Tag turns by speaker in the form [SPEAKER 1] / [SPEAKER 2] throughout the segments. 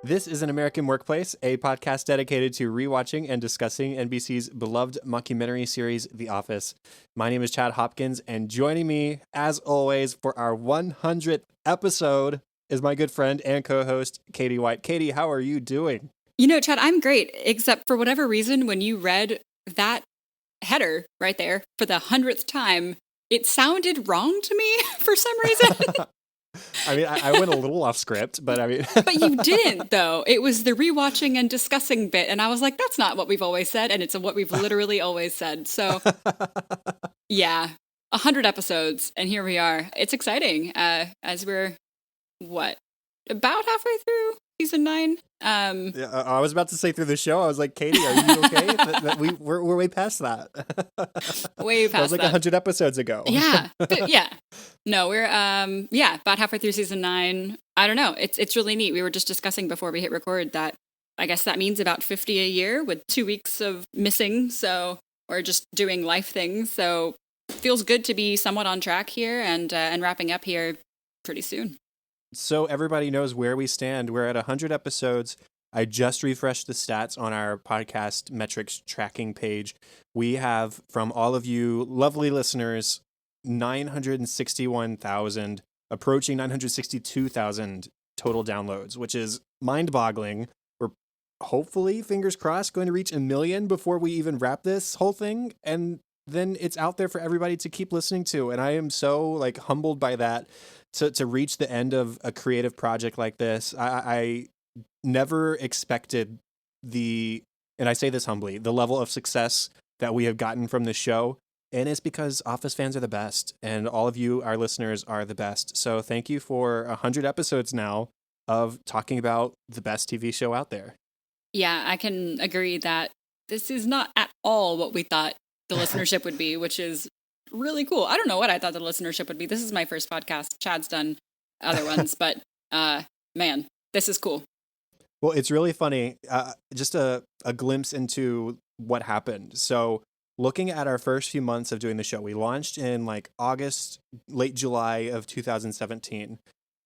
[SPEAKER 1] This is An American Workplace, a podcast dedicated to rewatching and discussing NBC's beloved mockumentary series, The Office. My name is Chad Hopkins, and joining me, as always, for our 100th episode is my good friend and co-host, Katie White. Katie, how are you doing?
[SPEAKER 2] You know, Chad, I'm great, except for whatever reason, when you read that header right there for the 100th time, it sounded wrong to me for some reason.
[SPEAKER 1] I mean, I went a little off script, but I mean...
[SPEAKER 2] But you didn't, though. It was the rewatching and discussing bit, and I was like, that's not what we've always said, and it's what we've literally always said. So, yeah, 100 episodes, and here we are. It's exciting, as we're, about halfway through season 9?
[SPEAKER 1] Yeah, I was about to say through the show, I was like, Katie, are you okay? We're way past that.
[SPEAKER 2] Way past that.
[SPEAKER 1] That was like 100 episodes ago.
[SPEAKER 2] Yeah. Yeah. No, we're, about halfway through season 9. I don't know. It's really neat. We were just discussing before we hit record that I guess that means about 50 a year with 2 weeks of missing. So, or just doing life things. So it feels good to be somewhat on track here and wrapping up here pretty soon.
[SPEAKER 1] So everybody knows where we stand. We're at 100 episodes. I just refreshed the stats on our podcast metrics tracking page. We have, from all of you lovely listeners, 961,000, approaching 962,000 total downloads, which is mind-boggling. We're hopefully, fingers crossed, going to reach 1 million before we even wrap this whole thing. And then it's out there for everybody to keep listening to. And I am so humbled by that. To reach the end of a creative project like this, I never expected and I say this humbly, the level of success that we have gotten from this show. And it's because Office fans are the best, and all of you, our listeners, are the best. So thank you for 100 episodes now of talking about the best TV show out there.
[SPEAKER 2] Yeah, I can agree that this is not at all what we thought the listenership would be, which is really cool. I don't know what I thought the listenership would be. This is my first podcast. Chad's done other ones, but man, this is cool.
[SPEAKER 1] Well, it's really funny. Just a glimpse into what happened. So looking at our first few months of doing the show, we launched in August, late July of 2017.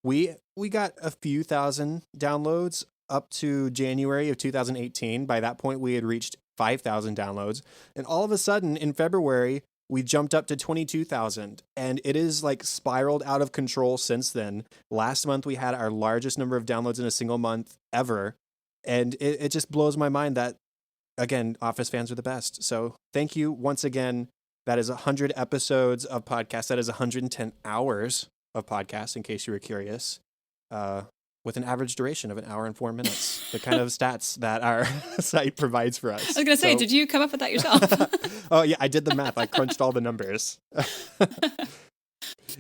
[SPEAKER 1] We got a few thousand downloads up to January of 2018. By that point, we had reached 5,000 downloads. And all of a sudden, in February, we jumped up to 22,000, and it is spiraled out of control since then. Last month, we had our largest number of downloads in a single month ever. And it just blows my mind that, again, Office fans are the best. So thank you once again. That is 100 episodes of podcast. That is 110 hours of podcast, in case you were curious, with an average duration of 1 hour and 4 minutes, the kind of stats that our site provides for us.
[SPEAKER 2] I was going to say, did you come up with that yourself?
[SPEAKER 1] Oh, yeah, I did the math. I crunched all the numbers.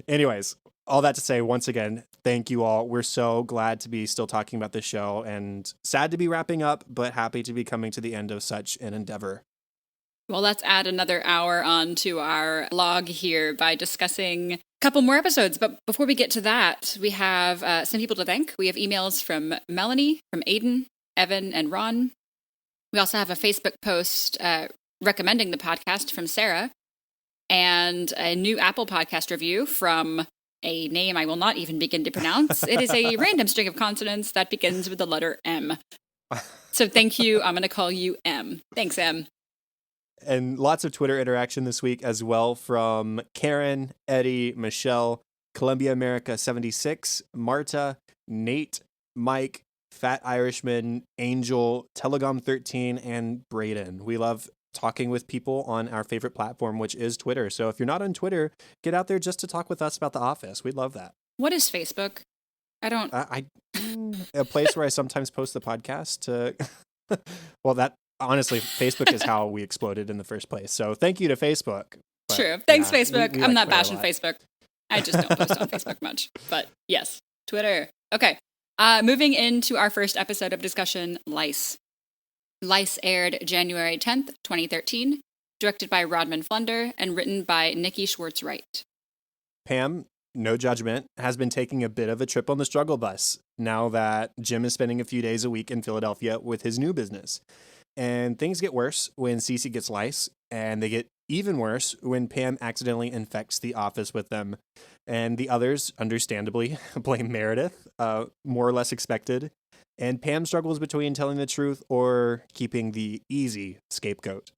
[SPEAKER 1] Anyways, all that to say, once again, thank you all. We're so glad to be still talking about this show, and sad to be wrapping up, but happy to be coming to the end of such an endeavor.
[SPEAKER 2] Well, let's add another hour on to our log here by discussing a couple more episodes. But before we get to that, we have some people to thank. We have emails from Melanie, from Aiden, Evan, and Ron. We also have a Facebook post recommending the podcast from Sarah, and a new Apple podcast review from a name I will not even begin to pronounce. It is a random string of consonants that begins with the letter M. So thank you. I'm going to call you M. Thanks, M.
[SPEAKER 1] And lots of Twitter interaction this week as well from Karen, Eddie, Michelle, Columbia America 76, Marta, Nate, Mike, Fat Irishman, Angel, Telegom 13, and Braden. We love talking with people on our favorite platform, which is Twitter. So if you're not on Twitter, get out there just to talk with us about The Office. We'd love that.
[SPEAKER 2] What is Facebook? I don't...
[SPEAKER 1] A place where I sometimes post the podcast to... Well, that... Honestly, Facebook is how we exploded in the first place. So thank you to Facebook.
[SPEAKER 2] But, true. Thanks, Facebook. I'm not bashing Facebook. I just don't post on Facebook much. But yes, Twitter. Okay. Moving into our first episode of discussion, Lice. Lice aired January 10th, 2013, directed by Rodman Flunder and written by Nikki Schwartz-Wright.
[SPEAKER 1] Pam, no judgment, has been taking a bit of a trip on the struggle bus now that Jim is spending a few days a week in Philadelphia with his new business. And things get worse when Cece gets lice, and they get even worse when Pam accidentally infects the office with them. And the others, understandably, blame Meredith, more or less expected. And Pam struggles between telling the truth or keeping the easy scapegoat.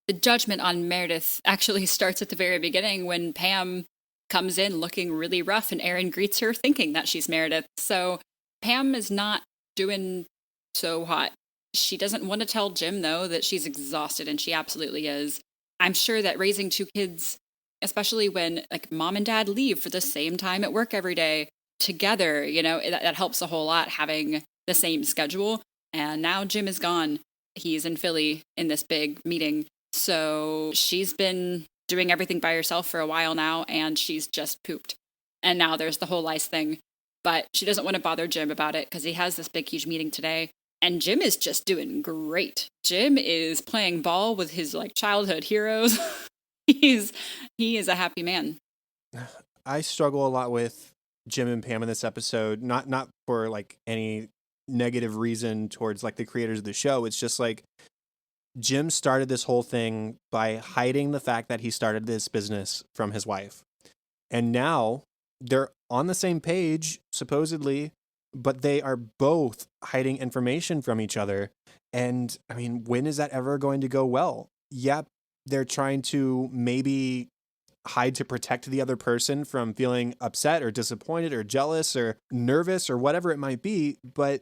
[SPEAKER 2] The judgment on Meredith actually starts at the very beginning when Pam comes in looking really rough and Erin greets her thinking that she's Meredith. So Pam is not doing so hot. She doesn't want to tell Jim, though, that she's exhausted, and she absolutely is. I'm sure that raising two kids, especially when like mom and dad leave for the same time at work every day together, that helps a whole lot having the same schedule. And now Jim is gone. He's in Philly in this big meeting. So she's been doing everything by herself for a while now, and she's just pooped. And now there's the whole Lice thing. But she doesn't want to bother Jim about it because he has this big, huge meeting today. And Jim is just doing great. Jim is playing ball with his like childhood heroes. He is a happy man.
[SPEAKER 1] I struggle a lot with Jim and Pam in this episode, not for like any negative reason towards like the creators of the show. It's just like Jim started this whole thing by hiding the fact that he started this business from his wife. And now they're on the same page, supposedly, but they are both hiding information from each other. And I mean, when is that ever going to go well? Yep, they're trying to maybe hide to protect the other person from feeling upset or disappointed or jealous or nervous or whatever it might be. But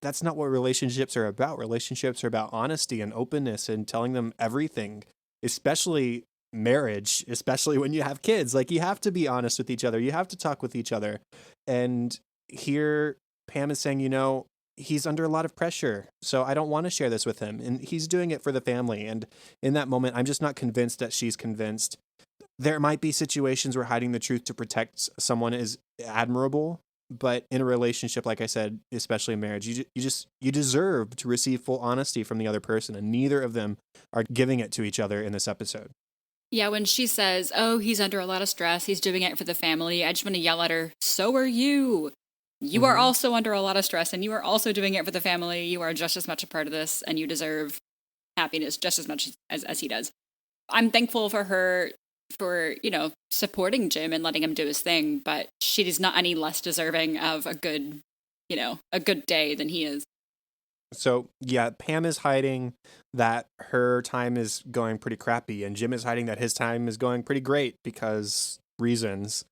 [SPEAKER 1] that's not what relationships are about. Relationships are about honesty and openness and telling them everything, especially marriage, especially when you have kids. Like, you have to be honest with each other. You have to talk with each other. And here Pam is saying, he's under a lot of pressure, so I don't want to share this with him. And he's doing it for the family. And in that moment, I'm just not convinced that she's convinced. There might be situations where hiding the truth to protect someone is admirable, but in a relationship, like I said, especially in marriage, you deserve to receive full honesty from the other person, and neither of them are giving it to each other in this episode.
[SPEAKER 2] Yeah, when she says, "Oh, he's under a lot of stress, he's doing it for the family," I just want to yell at her, "So are you. You are also under a lot of stress, and you are also doing it for the family. You are just as much a part of this, and you deserve happiness just as much as he does." I'm thankful for her for, supporting Jim and letting him do his thing, but she is not any less deserving of a good day than he is.
[SPEAKER 1] So, yeah, Pam is hiding that her time is going pretty crappy, and Jim is hiding that his time is going pretty great because reasons.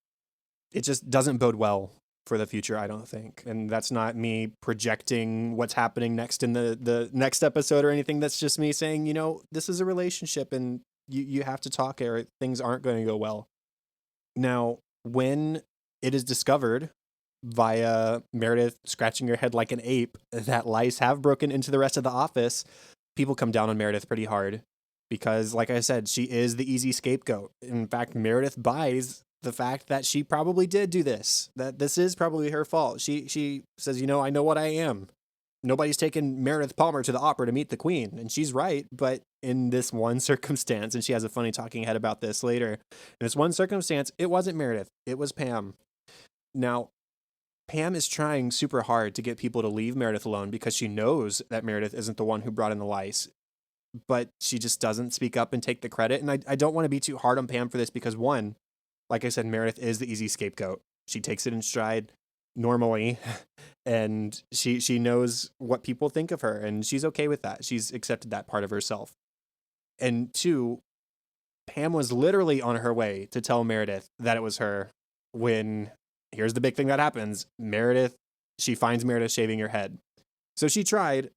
[SPEAKER 1] It just doesn't bode well for the future, I don't think. And that's not me projecting what's happening next in the next episode or anything. That's just me saying, this is a relationship and you have to talk or things aren't going to go well. Now, when it is discovered via Meredith scratching her head like an ape that Lice have broken into the rest of the office, people come down on Meredith pretty hard because, like I said, she is the easy scapegoat. In fact, Meredith buys the fact that she probably did do this, that this is probably her fault. She says, I know what I am. Nobody's taken Meredith Palmer to the opera to meet the queen. And she's right, but in this one circumstance, and she has a funny talking head about this later, in this one circumstance, it wasn't Meredith, it was Pam. Now, Pam is trying super hard to get people to leave Meredith alone because she knows that Meredith isn't the one who brought in the lice, but she just doesn't speak up and take the credit. And I don't want to be too hard on Pam for this because, one, like I said, Meredith is the easy scapegoat. She takes it in stride normally, and she knows what people think of her, and she's okay with that. She's accepted that part of herself. And two, Pam was literally on her way to tell Meredith that it was her when, here's the big thing that happens, she finds Meredith shaving her head. So she tried,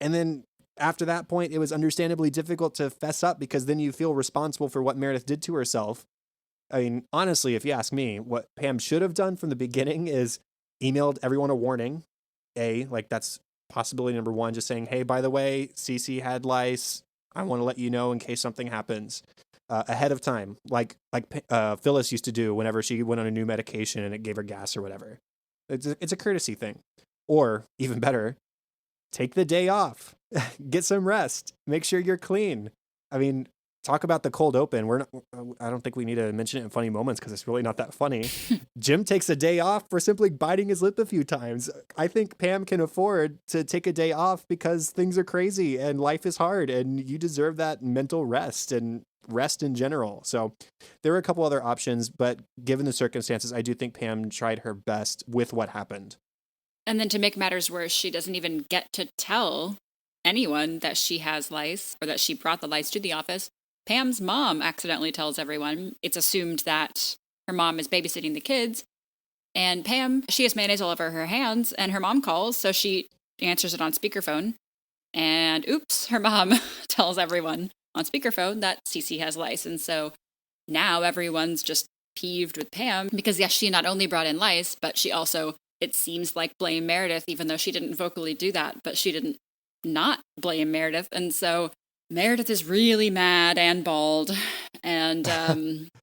[SPEAKER 1] and then after that point, it was understandably difficult to fess up because then you feel responsible for what Meredith did to herself. I mean, honestly, if you ask me, what Pam should have done from the beginning is emailed everyone a warning. That's possibility number one, just saying, hey, by the way, Cece had lice. I want to let you know in case something happens ahead of time, like Phyllis used to do whenever she went on a new medication and it gave her gas or whatever. It's a courtesy thing. Or even better, take the day off, get some rest, make sure you're clean. I mean, talk about the cold open. I don't think we need to mention it in funny moments because it's really not that funny. Jim takes a day off for simply biting his lip a few times. I think Pam can afford to take a day off because things are crazy and life is hard and you deserve that mental rest and rest in general. So there are a couple other options, but given the circumstances, I do think Pam tried her best with what happened.
[SPEAKER 2] And then to make matters worse, she doesn't even get to tell anyone that she has lice or that she brought the lice to the office. Pam's mom accidentally tells everyone. It's assumed that her mom is babysitting the kids. And Pam, she has mayonnaise all over her hands, and her mom calls, so she answers it on speakerphone. And oops, her mom tells everyone on speakerphone that Cece has lice. And so now everyone's just peeved with Pam because, yes, she not only brought in lice, but she also, it seems like, blame Meredith, even though she didn't vocally do that, but she didn't not blame Meredith. And so Meredith is really mad and bald. And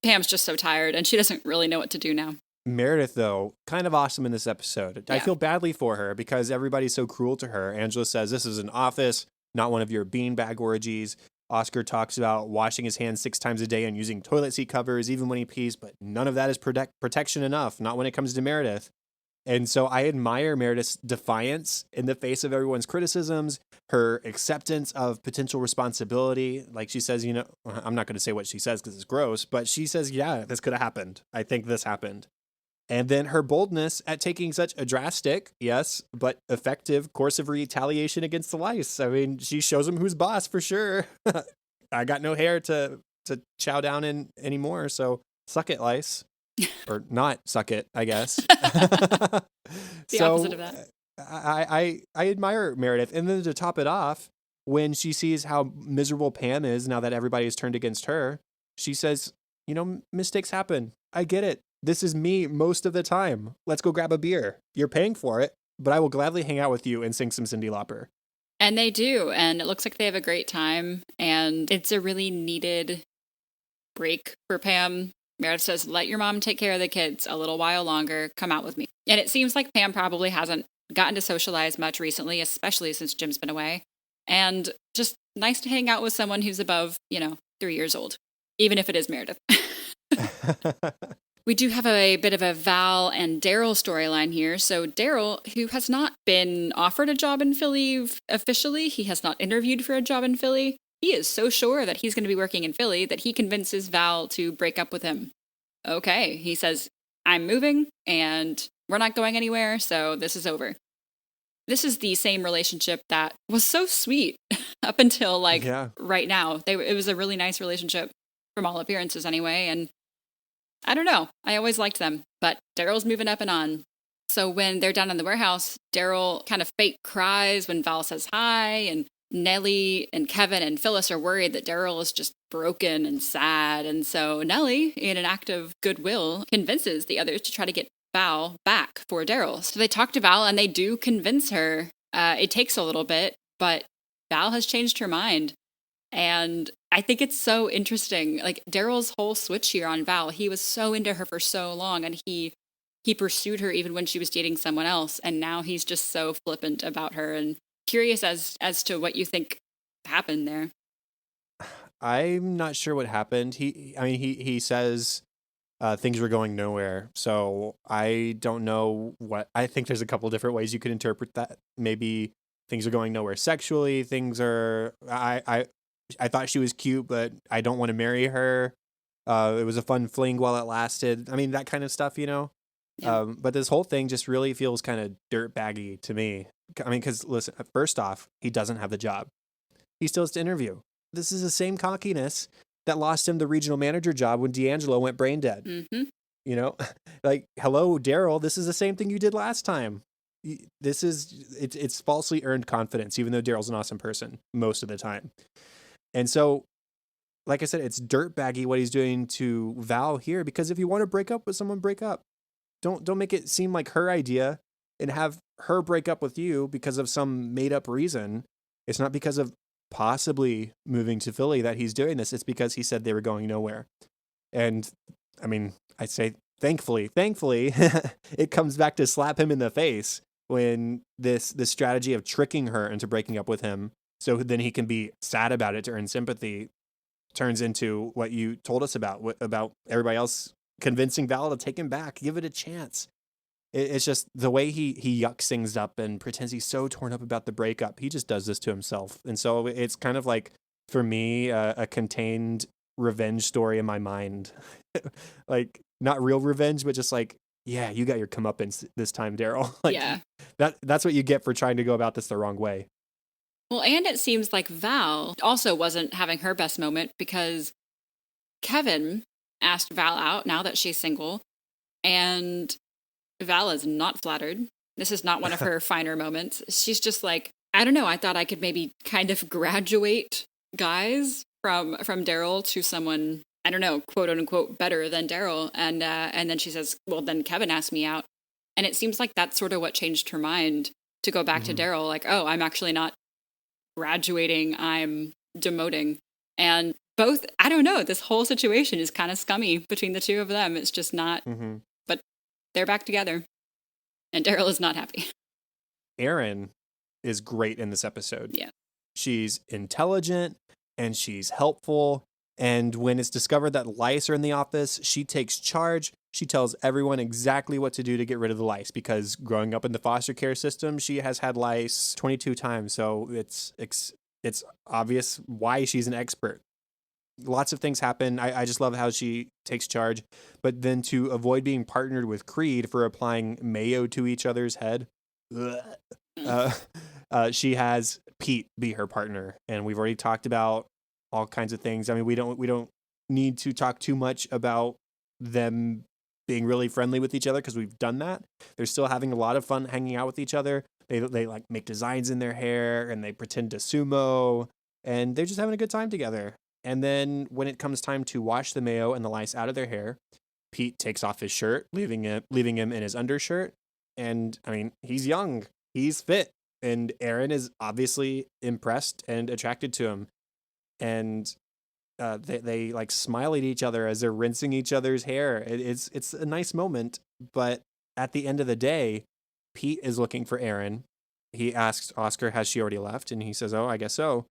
[SPEAKER 2] Pam's just so tired, and she doesn't really know what to do now.
[SPEAKER 1] Meredith, though, kind of awesome in this episode.
[SPEAKER 2] Yeah.
[SPEAKER 1] I feel badly for her because everybody's so cruel to her. Angela says this is an office, not one of your beanbag orgies. Oscar talks about washing his hands 6 times a day and using toilet seat covers even when he pees, but none of that is protection enough, not when it comes to Meredith. And so I admire Meredith's defiance in the face of everyone's criticisms, her acceptance of potential responsibility. Like she says, you know, I'm not going to say what she says because it's gross, but she says, yeah, this could have happened. I think this happened. And then her boldness at taking such a drastic, yes, but effective course of retaliation against the lice. I mean, she shows him who's boss for sure. I got no hair to chow down in anymore, so suck it, lice. Or not suck it, I guess.
[SPEAKER 2] The opposite of that.
[SPEAKER 1] I admire Meredith. And then to top it off, when she sees how miserable Pam is now that everybody has turned against her, she says, you know, mistakes happen. I get it. This is me most of the time. Let's go grab a beer. You're paying for it, but I will gladly hang out with you and sing some Cyndi Lauper.
[SPEAKER 2] And they do. And it looks like they have a great time. And it's a really needed break for Pam. Meredith says, let your mom take care of the kids a little while longer. Come out with me. And it seems like Pam probably hasn't gotten to socialize much recently, especially since Jim's been away. And just nice to hang out with someone who's above, 3 years old, even if it is Meredith. We do have a bit of a Val and Daryl storyline here. So Daryl, who has not been offered a job in Philly officially, he has not interviewed for a job in Philly. He is so sure that he's going to be working in Philly that he convinces Val to break up with him. Okay, he says, I'm moving and we're not going anywhere, so this is over. This is the same relationship that was so sweet up until right now. It was a really nice relationship from all appearances anyway, and I don't know. I always liked them, but Daryl's moving up and on. So when they're down in the warehouse, Daryl kind of fake cries when Val says hi, and Nellie and Kevin and Phyllis are worried that Daryl is just broken and sad. And so Nellie, in an act of goodwill, convinces the others to try to get Val back for Daryl. So they talk to Val and they do convince her. It takes a little bit, but Val has changed her mind. And I think it's so interesting. Like Daryl's whole switch here on Val, he was so into her for so long and he pursued her even when she was dating someone else. And now he's just so flippant about her, and curious as to what you think happened there.
[SPEAKER 1] I'm not sure what happened. He says things were going nowhere. So I don't know what, I think there's a couple different ways you could interpret that. Maybe things are going nowhere sexually. I thought she was cute, but I don't want to marry her. It was a fun fling while it lasted. I mean, that kind of stuff, Yeah. But this whole thing just really feels kind of dirtbaggy to me. I mean, because listen, first off, he doesn't have the job. He still has to interview. This is the same cockiness that lost him the regional manager job when D'Angelo went brain dead.
[SPEAKER 2] Mm-hmm.
[SPEAKER 1] Like, hello, Daryl, this is the same thing you did last time. It's falsely earned confidence, even though Daryl's an awesome person most of the time. And so, like I said, it's dirtbaggy what he's doing to Val here, because if you want to break up with someone, break up. Don't make it seem like her idea and have her break up with you because of some made up reason. It's not because of possibly moving to Philly that he's doing this. It's because he said they were going nowhere. And I mean, I'd say thankfully, it comes back to slap him in the face when this strategy of tricking her into breaking up with him so then he can be sad about it to earn sympathy turns into what you told us about everybody else convincing Val to take him back, give it a chance. It's just the way he yucks things up and pretends he's so torn up about the breakup. He just does this to himself. And so it's kind of like, for me, a contained revenge story in my mind. Like, not real revenge, but just like Yeah, you got your comeuppance this time, Daryl. Like
[SPEAKER 2] Yeah.
[SPEAKER 1] that's what you get for trying to go about this the wrong way.
[SPEAKER 2] Well, and it seems like Val also wasn't having her best moment because Kevin asked Val out now that she's single, and Val is not flattered. This is not one of her finer moments. She's just like, I don't know, I thought I could maybe kind of graduate guys from Daryl to someone, I don't know, quote unquote better than Daryl. And then she says, well, then Kevin asked me out. And it seems like that's sort of what changed her mind to go back to Daryl, like, oh, I'm actually not graduating, I'm demoting. And both, I don't know, this whole situation is kind of scummy between the two of them. It's just not, but they're back together. And Daryl is not happy.
[SPEAKER 1] Erin is great in this episode.
[SPEAKER 2] Yeah.
[SPEAKER 1] She's intelligent and she's helpful. And when it's discovered that lice are in the office, she takes charge. She tells everyone exactly what to do to get rid of the lice because growing up in the foster care system, she has had lice 22 times. So it's obvious why she's an expert. Lots of things happen. I just love how she takes charge. But then to avoid being partnered with Creed for applying mayo to each other's head, she has Pete be her partner. And we've already talked about all kinds of things. I mean, we don't need to talk too much about them being really friendly with each other because we've done that. They're still having a lot of fun hanging out with each other. They like make designs in their hair and they pretend to sumo and they're just having a good time together. And then when it comes time to wash the mayo and the lice out of their hair, Pete takes off his shirt, leaving him in his undershirt. And I mean, he's young, he's fit, and Erin is obviously impressed and attracted to him. And they like smile at each other as they're rinsing each other's hair. It's a nice moment, but at the end of the day, Pete is looking for Erin. He asks Oscar, has she already left? And he says, oh, I guess so.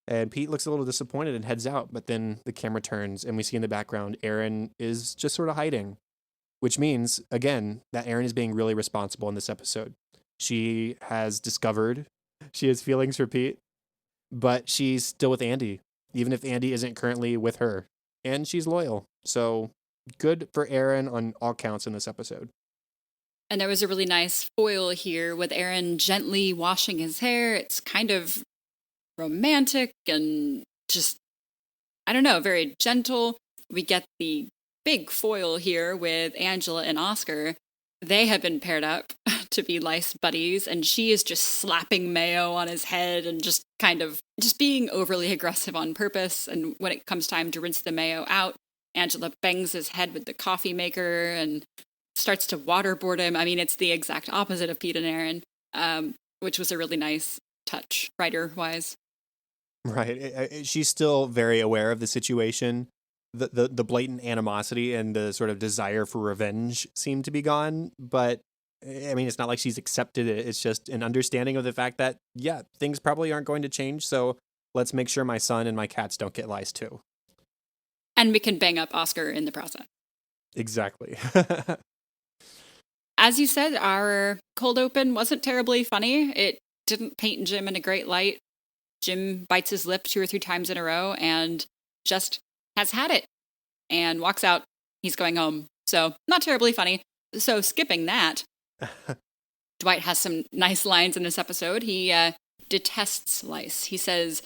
[SPEAKER 1] And Pete looks a little disappointed and heads out, but then the camera turns and we see in the background Erin is just sort of hiding, which means, again, that Erin is being really responsible in this episode. She has discovered she has feelings for Pete, but she's still with Andy, even if Andy isn't currently with her. And she's loyal. So good for Erin on all counts in this episode.
[SPEAKER 2] And there was a really nice foil here with Aaron gently washing his hair. It's kind of romantic and just, I don't know, very gentle. We get the big foil here with Angela and Oscar. They have been paired up to be lice buddies, and she is just slapping mayo on his head and just kind of just being overly aggressive on purpose. And when it comes time to rinse the mayo out, Angela bangs his head with the coffee maker and starts to waterboard him. I mean, it's the exact opposite of Pete and Aaron, which was a really nice touch, writer-wise.
[SPEAKER 1] Right. She's still very aware of the situation. The blatant animosity and the sort of desire for revenge seem to be gone. But, I mean, it's not like she's accepted it. It's just an understanding of the fact that, yeah, things probably aren't going to change. So let's make sure my son and my cats don't get lice too.
[SPEAKER 2] And we can bang up Oscar in the process.
[SPEAKER 1] Exactly.
[SPEAKER 2] As you said, our cold open wasn't terribly funny. It didn't paint Jim in a great light. Jim bites his lip 2 or 3 times in a row and just has had it and walks out. He's going home. So not terribly funny. So skipping that, Dwight has some nice lines in this episode. He detests lice. He says,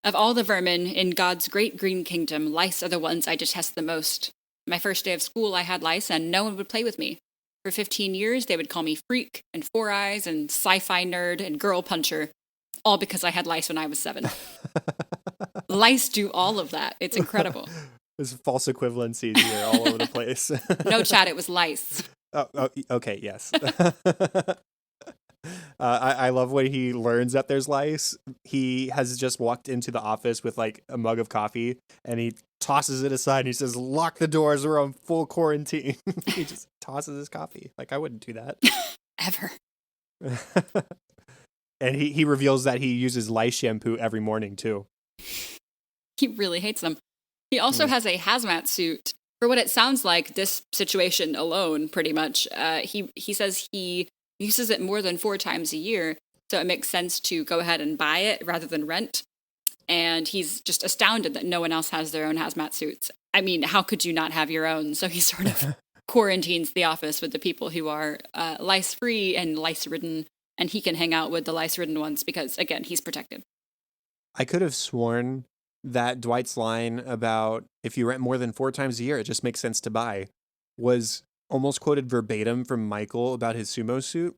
[SPEAKER 2] of all the vermin in God's great green kingdom, lice are the ones I detest the most. My first day of school, I had lice and no one would play with me. For 15 years, they would call me freak and four eyes and sci-fi nerd and girl puncher. All because I had lice when I was 7. Lice do all of that. It's incredible.
[SPEAKER 1] There's false equivalencies here all over the place.
[SPEAKER 2] No, Chad, it was lice.
[SPEAKER 1] Oh, okay, yes. I love when he learns that there's lice. He has just walked into the office with like a mug of coffee and he tosses it aside and he says, lock the doors, we're on full quarantine. He just tosses his coffee. Like, I wouldn't do that.
[SPEAKER 2] Ever.
[SPEAKER 1] And he reveals that he uses lice shampoo every morning, too.
[SPEAKER 2] He really hates them. He also has a hazmat suit. For what it sounds like, this situation alone, pretty much. He says he uses it more than 4 times a year, so it makes sense to go ahead and buy it rather than rent. And he's just astounded that no one else has their own hazmat suits. I mean, how could you not have your own? So he sort of quarantines the office with the people who are lice-free and lice-ridden, and he can hang out with the lice-ridden ones because, again, he's protected.
[SPEAKER 1] I could have sworn that Dwight's line about if you rent more than 4 times a year, it just makes sense to buy, was almost quoted verbatim from Michael about his sumo suit.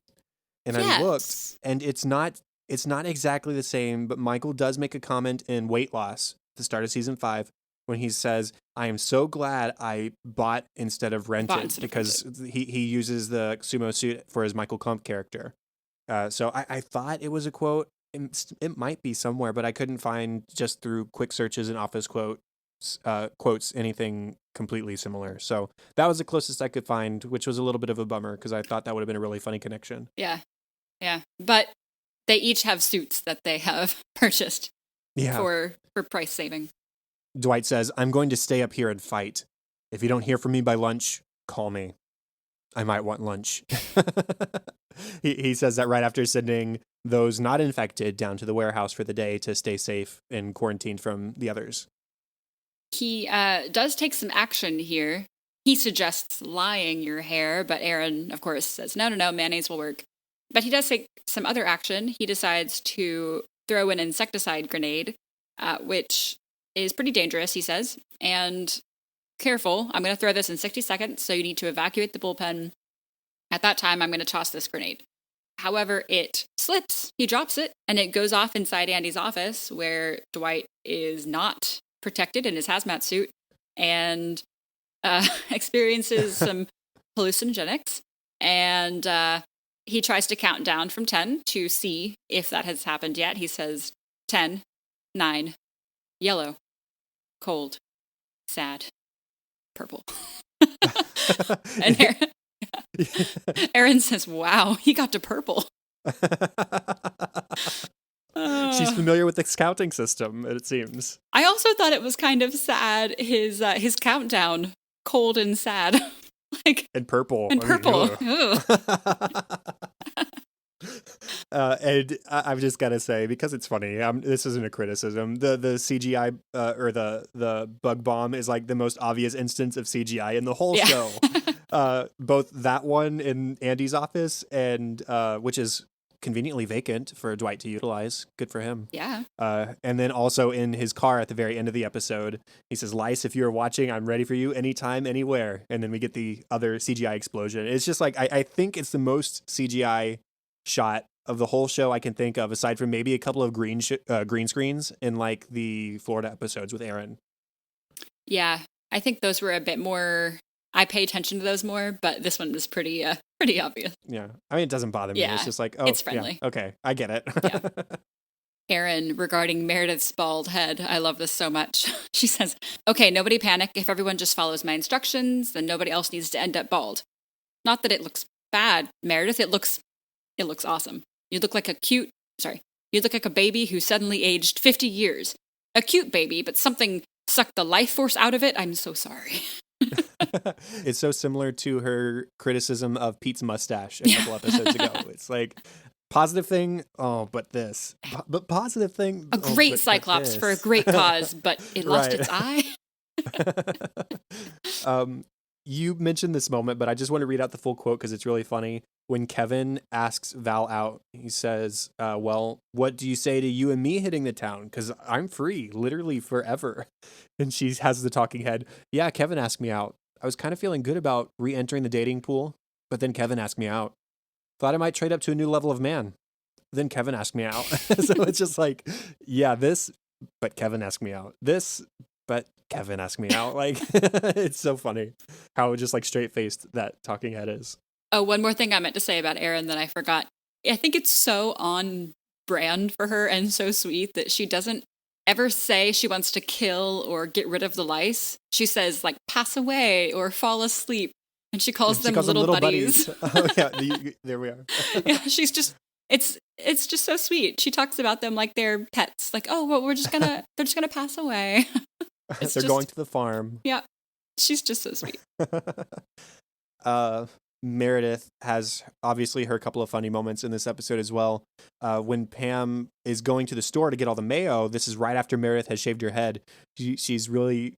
[SPEAKER 1] And I looked,
[SPEAKER 2] Yes.
[SPEAKER 1] and it's not exactly the same, but Michael does make a comment in Weight Loss at the start of season 5 when he says, "I am so glad I bought instead of rented," because he uses the sumo suit for his Michael Klump character. So I thought it was a quote. It might be somewhere, but I couldn't find just through quick searches and office quotes anything completely similar. So that was the closest I could find, which was a little bit of a bummer because I thought that would have been a really funny connection.
[SPEAKER 2] Yeah. But they each have suits that they have purchased for price saving.
[SPEAKER 1] Dwight says, "I'm going to stay up here and fight. If you don't hear from me by lunch, call me. I might want lunch." He says that right after sending those not infected down to the warehouse for the day to stay safe and quarantined from the others.
[SPEAKER 2] He does take some action here. He suggests lying your hair, but Aaron, of course, says, no, mayonnaise will work. But he does take some other action. He decides to throw an insecticide grenade, which is pretty dangerous, he says. And careful, I'm going to throw this in 60 seconds, so you need to evacuate the bullpen. At that time, I'm going to toss this grenade. However, it slips, he drops it, and it goes off inside Andy's office, where Dwight is not protected in his hazmat suit and experiences some hallucinogenics. And he tries to count down from 10 to see if that has happened yet. He says 10, 9, yellow, cold, sad, purple. And Aaron says, wow, he got to purple.
[SPEAKER 1] She's familiar with the counting system, it seems.
[SPEAKER 2] I also thought it was kind of sad, his countdown, cold and sad.
[SPEAKER 1] And purple.
[SPEAKER 2] And purple.
[SPEAKER 1] And I've just got to say, because it's funny, this isn't a criticism, the CGI or the bug bomb is like the most obvious instance of CGI in the whole show. Both that one in Andy's office and which is conveniently vacant for Dwight to utilize. Good for him.
[SPEAKER 2] Yeah.
[SPEAKER 1] And then also in his car at the very end of the episode, he says, "Lice, if you're watching, I'm ready for you anytime, anywhere." And then we get the other CGI explosion. It's just like, I think it's the most CGI shot of the whole show I can think of, aside from maybe a couple of green screens in like the Florida episodes with Aaron.
[SPEAKER 2] Yeah, I think those were a bit more. I pay attention to those more, but this one was pretty obvious.
[SPEAKER 1] Yeah, I mean, it doesn't bother me.
[SPEAKER 2] Yeah,
[SPEAKER 1] it's just like, oh,
[SPEAKER 2] it's friendly.
[SPEAKER 1] Yeah, okay, I get it.
[SPEAKER 2] Yeah. Aaron, regarding Meredith's bald head, I love this so much. She says, "Okay, nobody panic. If everyone just follows my instructions, then nobody else needs to end up bald. Not that it looks bad, Meredith. It looks awesome. You look like you look like a baby who suddenly aged 50 years. A cute baby, but something sucked the life force out of it. I'm so sorry."
[SPEAKER 1] It's so similar to her criticism of Pete's mustache a couple episodes ago. It's like, positive thing, but this. But positive thing,
[SPEAKER 2] a great Cyclops for a great cause, but it lost its eye.
[SPEAKER 1] You mentioned this moment, but I just want to read out the full quote because it's really funny. When Kevin asks Val out, he says, well, what do you say to you and me hitting the town? Because I'm free, literally forever. And she has the talking head. Yeah, Kevin asked me out. I was kind of feeling good about re-entering the dating pool, but then Kevin asked me out. Thought I might trade up to a new level of man. Then Kevin asked me out. So it's just like, yeah, this, but Kevin asked me out. This, but Kevin asked me out. Like, it's so funny how just like straight-faced that talking head is.
[SPEAKER 2] Oh, one more thing I meant to say about Erin that I forgot. I think it's so on brand for her and so sweet that she doesn't ever say she wants to kill or get rid of the lice. She says, like, pass away or fall asleep. And she calls them little buddies.
[SPEAKER 1] Oh, yeah, there we are.
[SPEAKER 2] Yeah, she's just, it's just so sweet. She talks about them like they're pets. Like, oh, well, they're just gonna pass away.
[SPEAKER 1] They're going to the farm.
[SPEAKER 2] Yeah, she's just so sweet.
[SPEAKER 1] Meredith has obviously her couple of funny moments in this episode as well. When Pam is going to the store to get all the mayo, this is right after Meredith has shaved her head. She's really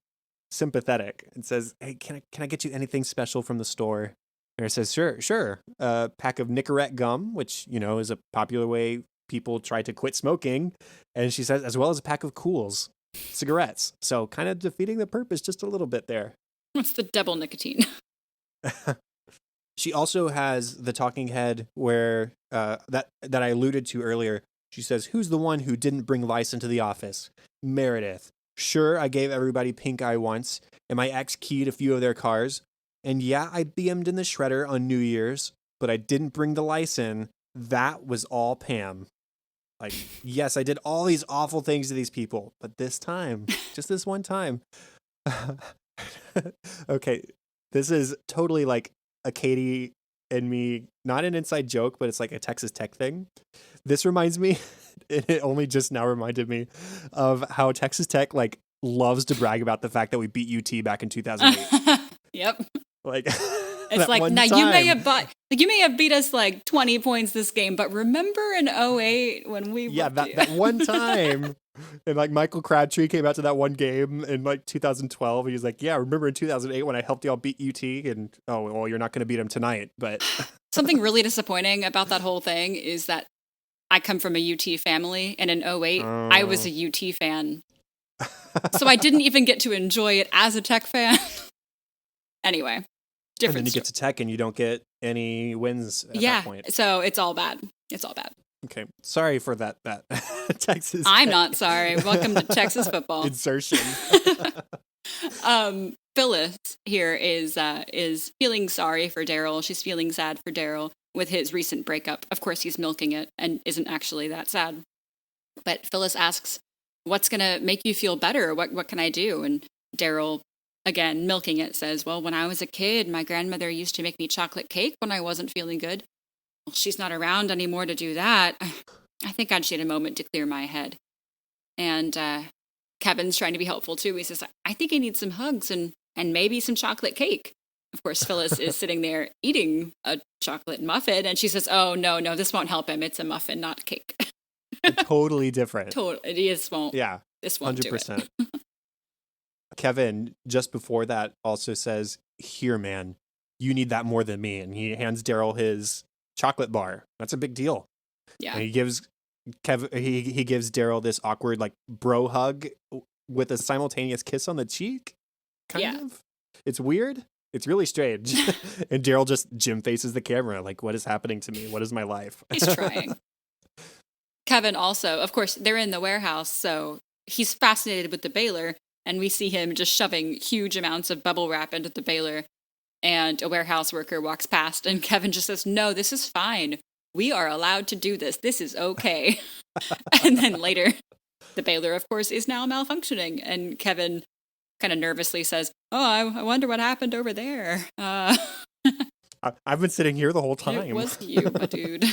[SPEAKER 1] sympathetic and says, "Hey, can I get you anything special from the store?" Mary says, "Sure. A pack of Nicorette gum, which, is a popular way people try to quit smoking." And she says, as well as a pack of Cools cigarettes. So kind of defeating the purpose just a little bit there.
[SPEAKER 2] What's the double nicotine?
[SPEAKER 1] She also has the talking head where that I alluded to earlier. She says, "Who's the one who didn't bring Lice into the office? Meredith. Sure, I gave everybody pink eye once, and my ex keyed a few of their cars. And yeah, I BM'd in the shredder on New Year's, but I didn't bring the Lice in. That was all Pam. Like, yes, I did all these awful things to these people, but this time, just this one time." Okay, this is totally like a Katie and me, not an inside joke, but it's like a Texas Tech thing. This reminds me, it only just now reminded me of how Texas Tech like loves to brag about the fact that we beat UT back in 2008.
[SPEAKER 2] Yep.
[SPEAKER 1] Like
[SPEAKER 2] it's like, now you may have beat us like 20 points this game, but remember in 2008 when we
[SPEAKER 1] that one time. And like Michael Crabtree came out to that one game in like 2012. He was like, "Yeah, remember in 2008 when I helped y'all beat UT?" And oh, well, you're not going to beat them tonight. But
[SPEAKER 2] something really disappointing about that whole thing is that I come from a UT family, and in 2008 I was a UT fan, so I didn't even get to enjoy it as a Tech fan. Anyway.
[SPEAKER 1] And then you get to Tech and you don't get any wins at that point.
[SPEAKER 2] So it's all bad. It's all bad.
[SPEAKER 1] Okay. Sorry for that Texas.
[SPEAKER 2] I'm not sorry. Welcome to Texas football.
[SPEAKER 1] Insertion.
[SPEAKER 2] Phyllis here is feeling sorry for Daryl. She's feeling sad for Daryl with his recent breakup. Of course, he's milking it and isn't actually that sad. But Phyllis asks, "What's going to make you feel better? What can I do?" And Daryl, again, milking it, says, "Well, when I was a kid, my grandmother used to make me chocolate cake when I wasn't feeling good. Well, she's not around anymore to do that. I think I just need a moment to clear my head." And Kevin's trying to be helpful too. He says, "I think I need some hugs and maybe some chocolate cake." Of course, Phyllis is sitting there eating a chocolate muffin, and she says, "Oh, no, this won't help him. It's a muffin, not cake."
[SPEAKER 1] Totally different.
[SPEAKER 2] This won't.
[SPEAKER 1] Yeah,
[SPEAKER 2] this won't
[SPEAKER 1] 100%. Do it. Kevin, just before that, also says, "Here, man, you need that more than me." And he hands Daryl his chocolate bar. That's a big deal.
[SPEAKER 2] Yeah.
[SPEAKER 1] And he gives he gives Daryl this awkward like bro hug with a simultaneous kiss on the cheek. Kind of. It's weird. It's really strange. And Daryl just Jim faces the camera like, what is happening to me? What is my life?
[SPEAKER 2] He's trying. Kevin also, of course, they're in the warehouse, so he's fascinated with the baler, and we see him just shoving huge amounts of bubble wrap into the baler. And a warehouse worker walks past, and Kevin just says, "No, this is fine. We are allowed to do this. This is okay." And then later, the baler, of course, is now malfunctioning, and Kevin kind of nervously says, "Oh, I wonder what happened over there."
[SPEAKER 1] I've been sitting here the whole time.
[SPEAKER 2] It was you, my dude.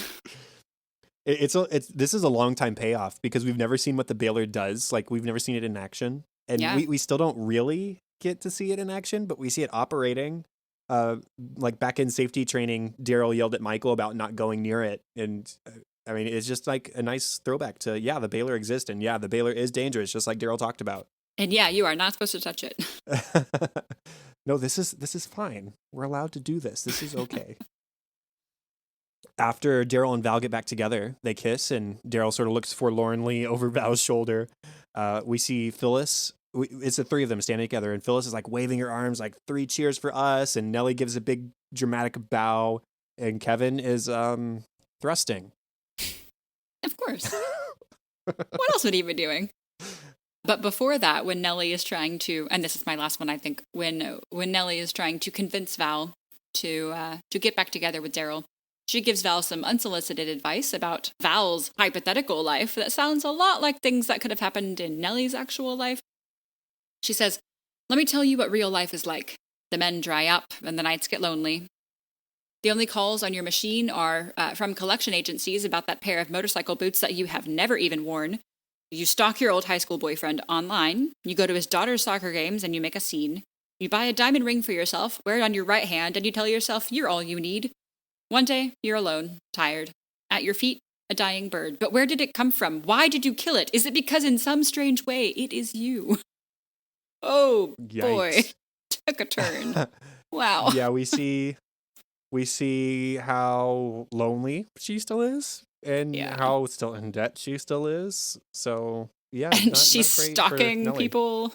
[SPEAKER 1] This is a long time payoff because we've never seen what the baler does. Like we've never seen it in action, and we still don't really get to see it in action, but we see it operating. Like back in safety training, Daryl yelled at Michael about not going near it, and I mean it's just like a nice throwback to the baler exists, and the baler is dangerous, just like Daryl talked about.
[SPEAKER 2] And you are not supposed to touch it.
[SPEAKER 1] No, this is fine. We're allowed to do this. This is okay. After Daryl and Val get back together, they kiss, and Daryl sort of looks forlornly over Val's shoulder. We see Phyllis. It's the three of them standing together, and Phyllis is like waving her arms like 3 cheers for us, and Nellie gives a big dramatic bow, and Kevin is thrusting.
[SPEAKER 2] Of course. What else would he be doing? But before that, when Nellie is trying to, and this is my last one, I think, when Nellie is trying to convince Val to get back together with Daryl, she gives Val some unsolicited advice about Val's hypothetical life that sounds a lot like things that could have happened in Nellie's actual life. She says, "Let me tell you what real life is like. The men dry up and the nights get lonely. The only calls on your machine are from collection agencies about that pair of motorcycle boots that you have never even worn. You stalk your old high school boyfriend online. You go to his daughter's soccer games and you make a scene. You buy a diamond ring for yourself, wear it on your right hand, and you tell yourself you're all you need. One day, you're alone, tired. At your feet, a dying bird. But where did it come from? Why did you kill it? Is it because in some strange way it is you?" Oh boy,
[SPEAKER 1] Yikes.
[SPEAKER 2] took a turn. Wow.
[SPEAKER 1] Yeah, we see how lonely she still is and
[SPEAKER 2] Yeah.
[SPEAKER 1] how still in debt she still is. So yeah,
[SPEAKER 2] And she's
[SPEAKER 1] not great for
[SPEAKER 2] stalking
[SPEAKER 1] Nellie.
[SPEAKER 2] people.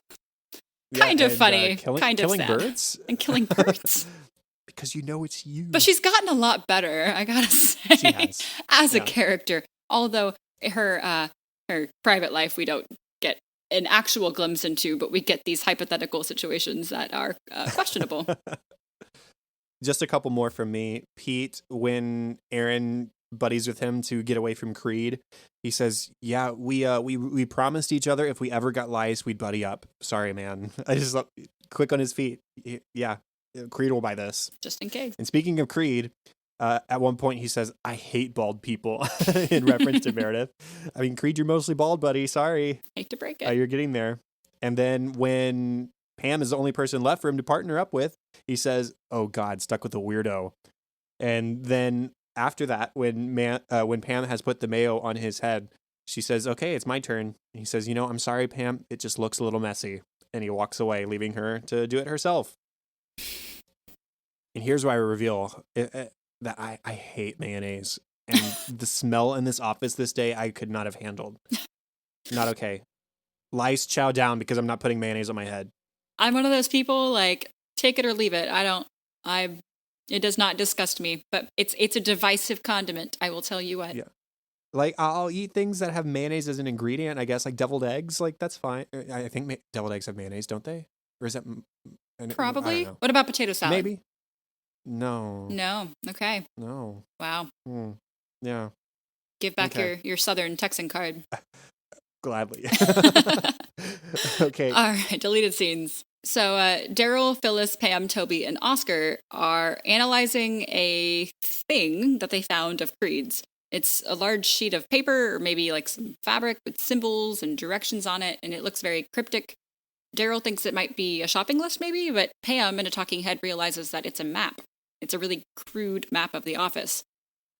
[SPEAKER 1] Yeah,
[SPEAKER 2] Kind of
[SPEAKER 1] and
[SPEAKER 2] funny, kind of
[SPEAKER 1] killing
[SPEAKER 2] sad.
[SPEAKER 1] birds
[SPEAKER 2] And killing birds.
[SPEAKER 1] because you know it's you.
[SPEAKER 2] But she's gotten a lot better, I gotta
[SPEAKER 1] She
[SPEAKER 2] say,
[SPEAKER 1] has.
[SPEAKER 2] as a
[SPEAKER 1] Yeah.
[SPEAKER 2] character. Although her private life we don't get an actual glimpse into, but we get these hypothetical situations that are questionable.
[SPEAKER 1] Just a couple more from me. Pete, when Aaron buddies with him to get away from Creed, he says, "Yeah, we promised each other if we ever got lice, we'd buddy up. Sorry, man." I just quick on his feet. Yeah, Creed will buy this.
[SPEAKER 2] Just in case.
[SPEAKER 1] And speaking of Creed, at one point he says, "I hate bald people," in reference to Meredith. I mean, Creed, you're mostly bald, buddy. Sorry,
[SPEAKER 2] Hate to break it.
[SPEAKER 1] you're getting there. And then when Pam is the only person left for him to partner up with, he says, "Oh God, stuck with a weirdo." And then after that, when Pam has put the mayo on his head, she says, "Okay, it's my turn." And he says, "You know, I'm sorry, Pam. It just looks a little messy." And he walks away, leaving her to do it herself. And here's why I reveal that I hate mayonnaise. And the smell in this office this day, I could not have handled. Not okay. Lice, chow down because I'm not putting mayonnaise on my head.
[SPEAKER 2] I'm one of those people, like, take it or leave it. It does not disgust me, but it's a divisive condiment. I will tell you what.
[SPEAKER 1] Yeah. Like, I'll eat things that have mayonnaise as an ingredient, I guess, like deviled eggs. Like, that's fine. I think deviled eggs have mayonnaise, don't they? Or is that... I don't
[SPEAKER 2] Probably.
[SPEAKER 1] know.
[SPEAKER 2] What about potato salad?
[SPEAKER 1] Maybe. No.
[SPEAKER 2] No. Okay.
[SPEAKER 1] No.
[SPEAKER 2] Wow.
[SPEAKER 1] Yeah.
[SPEAKER 2] Give back
[SPEAKER 1] Okay.
[SPEAKER 2] your Southern Texan card.
[SPEAKER 1] Gladly. Okay.
[SPEAKER 2] All right, deleted scenes. So Daryl, Phyllis, Pam, Toby, and Oscar are analyzing a thing that they found of Creed's. It's a large sheet of paper or maybe like some fabric with symbols and directions on it, and it looks very cryptic. Daryl thinks it might be a shopping list maybe, but Pam in a talking head realizes that it's a map. It's a really crude map of the office.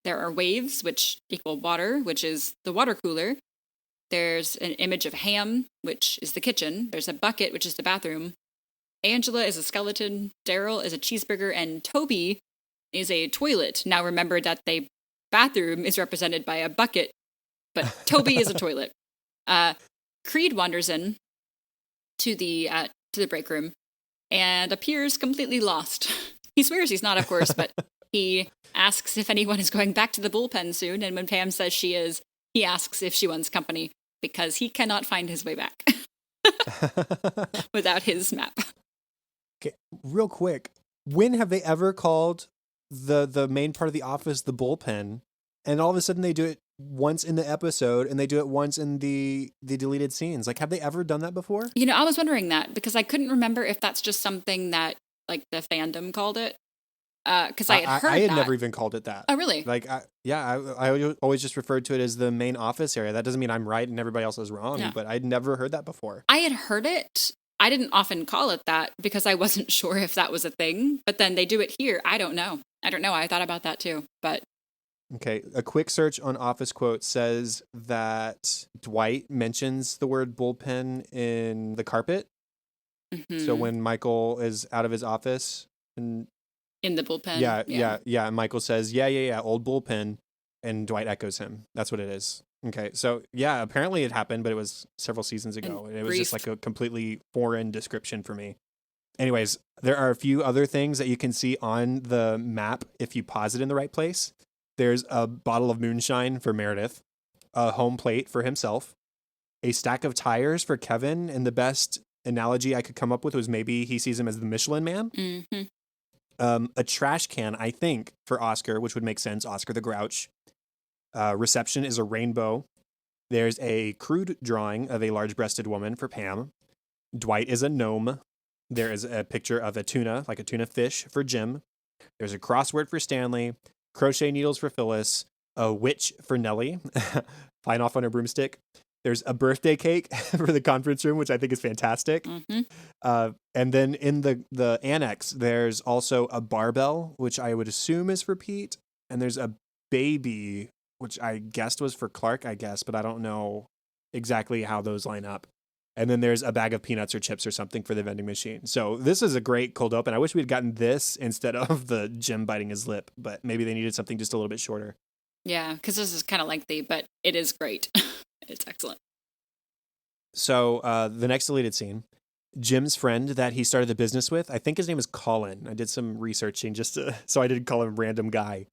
[SPEAKER 2] There are waves, which equal water, which is the water cooler. There's an image of ham, which is the kitchen. There's a bucket, which is the bathroom. Angela is a skeleton. Daryl is a cheeseburger. And Toby is a toilet. Now remember that the bathroom is represented by a bucket, but Toby is a toilet. Creed wanders in to the break room and appears completely lost. He swears he's not, of course, but he asks if anyone is going back to the bullpen soon. And when Pam says she is, he asks if she wants company because he cannot find his way back without his map.
[SPEAKER 1] Okay, real quick. When have they ever called the main part of the office the bullpen? And all of a sudden they do it once in the episode and they do it once in the deleted scenes. Like, have they ever done that before?
[SPEAKER 2] You know, I was wondering that because I couldn't remember if that's just something that like the fandom called it. Because I had heard
[SPEAKER 1] I had
[SPEAKER 2] that.
[SPEAKER 1] never even called it that.
[SPEAKER 2] Oh, really?
[SPEAKER 1] Like, I always just referred to it as the main office area. That doesn't mean I'm right and everybody else is wrong,
[SPEAKER 2] Yeah.
[SPEAKER 1] but I'd never heard that before.
[SPEAKER 2] I had heard it. I didn't often call it that because I wasn't sure if that was a thing. But then they do it here. I don't know. I thought about that too. But
[SPEAKER 1] Okay, a quick search on Office Quote says that Dwight mentions the word bullpen in the carpet. So when Michael is out of his office and
[SPEAKER 2] in the bullpen.
[SPEAKER 1] Yeah. And Michael says, yeah, old bullpen. And Dwight echoes him. That's what it is. Okay. So yeah, apparently it happened, but it was several seasons ago. And it was just like a completely foreign description for me. Anyways, there are a few other things that you can see on the map if you pause it in the right place. There's a bottle of moonshine for Meredith, a home plate for himself, a stack of tires for Kevin, and the best analogy I could come up with was maybe he sees him as the Michelin Man.
[SPEAKER 2] Mm-hmm.
[SPEAKER 1] A trash can, I think, for Oscar, which would make sense. Oscar the Grouch. Reception is a rainbow. There's a crude drawing of a large-breasted woman for Pam. Dwight is a gnome. There is a picture of a tuna, like a tuna fish, for Jim. There's a crossword for Stanley. Crochet needles for Phyllis. A witch for Nellie. Flying off on her broomstick. There's a birthday cake for the conference room, which I think is fantastic.
[SPEAKER 2] Mm-hmm.
[SPEAKER 1] And then in the annex, there's also a barbell, which I would assume is for Pete. And there's a baby, which I guessed was for Clark, but I don't know exactly how those line up. And then there's a bag of peanuts or chips or something for the vending machine. So this is a great cold open. I wish we'd gotten this instead of the Jim biting his lip, but maybe they needed something just a little bit shorter.
[SPEAKER 2] Yeah, because this is kind of lengthy, but it is great. It's excellent.
[SPEAKER 1] So the next deleted scene, Jim's friend that he started the business with, I think his name is Colin. I did some researching so I didn't call him random guy.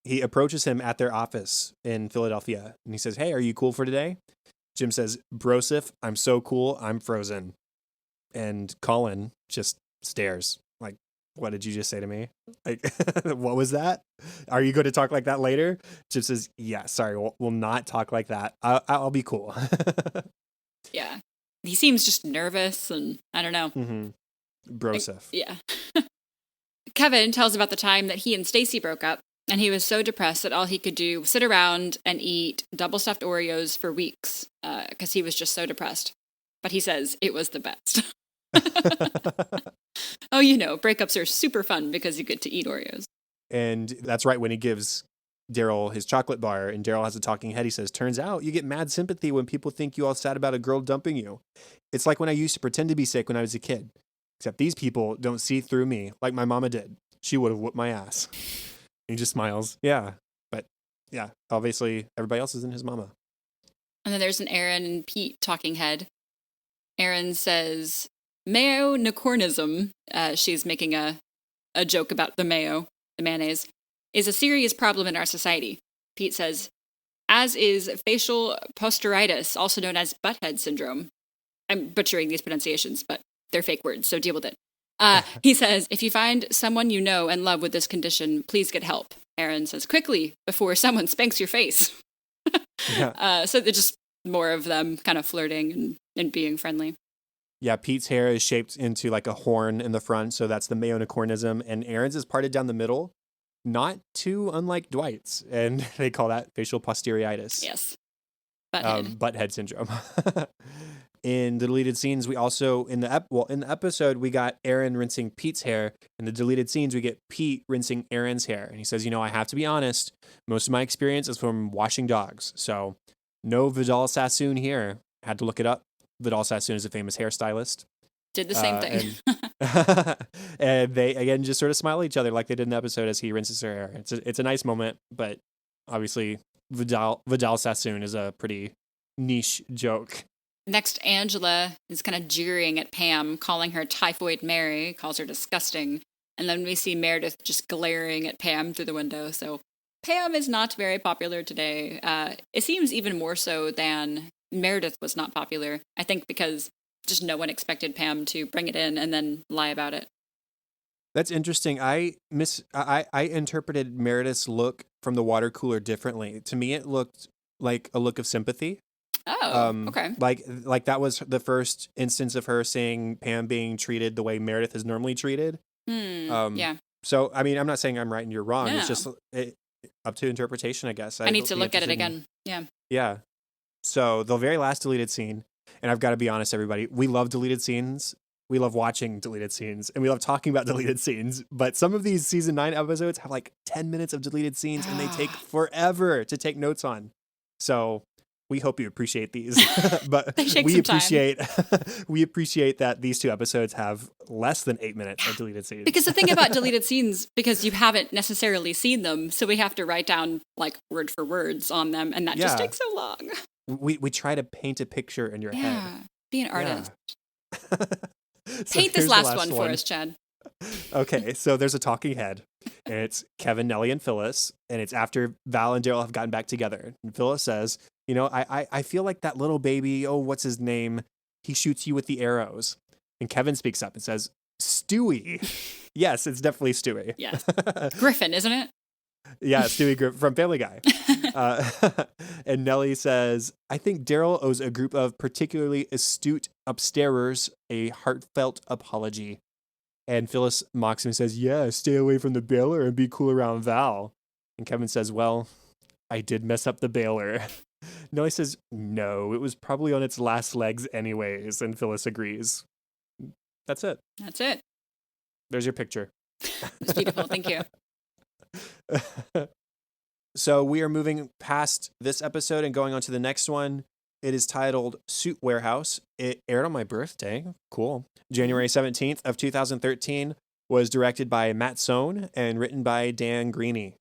[SPEAKER 1] He approaches him at their office in Philadelphia and he says, "Hey, are you cool for today?" Jim says, "Brosif, I'm so cool, I'm frozen." And Colin just stares like, "What did you just say to me? Like, what was that? Are you going to talk like that later?" Jim says, "Yeah, sorry, we'll not talk like that. I'll be cool."
[SPEAKER 2] Yeah. He seems just nervous and I don't know.
[SPEAKER 1] Mm-hmm. Brosif.
[SPEAKER 2] Yeah. Kevin tells about the time that he and Stacy broke up. And he was so depressed that all he could do was sit around and eat double stuffed Oreos for weeks because he was just so depressed. But he says it was the best. Oh, breakups are super fun because you get to eat Oreos.
[SPEAKER 1] And that's right when he gives Daryl his chocolate bar and Daryl has a talking head. He says, "Turns out you get mad sympathy when people think you all sad about a girl dumping you. It's like when I used to pretend to be sick when I was a kid. Except these people don't see through me like my mama did. She would have whooped my ass." He just smiles. Yeah. But yeah, obviously everybody else isn't his mama.
[SPEAKER 2] And then there's an Aaron and Pete talking head. Aaron says, "Mayo Nacornism," she's making a joke about the mayo, the mayonnaise, "is a serious problem in our society." Pete says, "As is facial posteritis, also known as butthead syndrome." I'm butchering these pronunciations, but they're fake words, so deal with it. He says, "If you find someone you know and love with this condition, please get help." Aaron says, "Quickly, before someone spanks your face."
[SPEAKER 1] Yeah.
[SPEAKER 2] So they're just more of them kind of flirting and being friendly.
[SPEAKER 1] Yeah, Pete's hair is shaped into like a horn in the front, so that's the Mayonacornism, and Aaron's is parted down the middle, not too unlike Dwight's, and they call that facial posteritis.
[SPEAKER 2] Yes. Butthead.
[SPEAKER 1] Butthead syndrome. In the deleted scenes, we also in the episode we got Aaron rinsing Pete's hair. In the deleted scenes, we get Pete rinsing Aaron's hair, and he says, "I have to be honest. Most of my experience is from washing dogs, so no Vidal Sassoon here. Had to look it up. Vidal Sassoon is a famous hairstylist."
[SPEAKER 2] Did the same thing.
[SPEAKER 1] And they again just sort of smile at each other like they did in the episode as he rinses her hair. It's a nice moment, but obviously Vidal Sassoon is a pretty niche joke.
[SPEAKER 2] Next, Angela is kind of jeering at Pam, calling her Typhoid Mary, calls her disgusting. And then we see Meredith just glaring at Pam through the window. So Pam is not very popular today. It seems even more so than Meredith was not popular. I think because just no one expected Pam to bring it in and then lie about it.
[SPEAKER 1] That's interesting. I interpreted Meredith's look from the water cooler differently. To me, it looked like a look of sympathy.
[SPEAKER 2] Oh, okay.
[SPEAKER 1] Like that was the first instance of her seeing Pam being treated the way Meredith is normally treated.
[SPEAKER 2] Yeah.
[SPEAKER 1] So, I mean, I'm not saying I'm right and you're wrong.
[SPEAKER 2] No.
[SPEAKER 1] It's just up to interpretation, I guess.
[SPEAKER 2] I need to look at it again. Yeah.
[SPEAKER 1] Yeah. So the very last deleted scene, and I've got to be honest, everybody, we love deleted scenes. We love watching deleted scenes, and we love talking about deleted scenes. But some of these season 9 episodes have like 10 minutes of deleted scenes, and they take forever to take notes on. So we hope you appreciate these, but we appreciate that these 2 episodes have less than 8 minutes of deleted scenes.
[SPEAKER 2] Because the thing about deleted scenes, because you haven't necessarily seen them, so we have to write down like word for words on them, and that just takes so long.
[SPEAKER 1] We try to paint a picture in your head.
[SPEAKER 2] Be an artist.
[SPEAKER 1] Yeah.
[SPEAKER 2] Paint this last one for us, Chad.
[SPEAKER 1] Okay, so there's a talking head, and it's Kevin, Nellie, and Phyllis, and it's after Val and Daryl have gotten back together. And Phyllis says, I feel like that little baby, what's his name? He shoots you with the arrows. And Kevin speaks up and says, "Stewie." Yes, it's definitely Stewie.
[SPEAKER 2] Yeah. Griffin, isn't it?
[SPEAKER 1] Yeah, Stewie Griffin from Family Guy. And Nellie says, "I think Daryl owes a group of particularly astute upstairs a heartfelt apology." And Phyllis mocks him and says, "Yeah, stay away from the baler and be cool around Val." And Kevin says, "Well, I did mess up the baler." Nellie says, "No, it was probably on its last legs anyways." And Phyllis agrees. That's it.
[SPEAKER 2] That's it.
[SPEAKER 1] There's your picture.
[SPEAKER 2] It's beautiful. Thank you.
[SPEAKER 1] So we are moving past this episode and going on to the next one. It is titled Suit Warehouse. It aired on my birthday. Cool. January 17th of 2013. Was directed by Matt Sohn and written by Dan Greeny.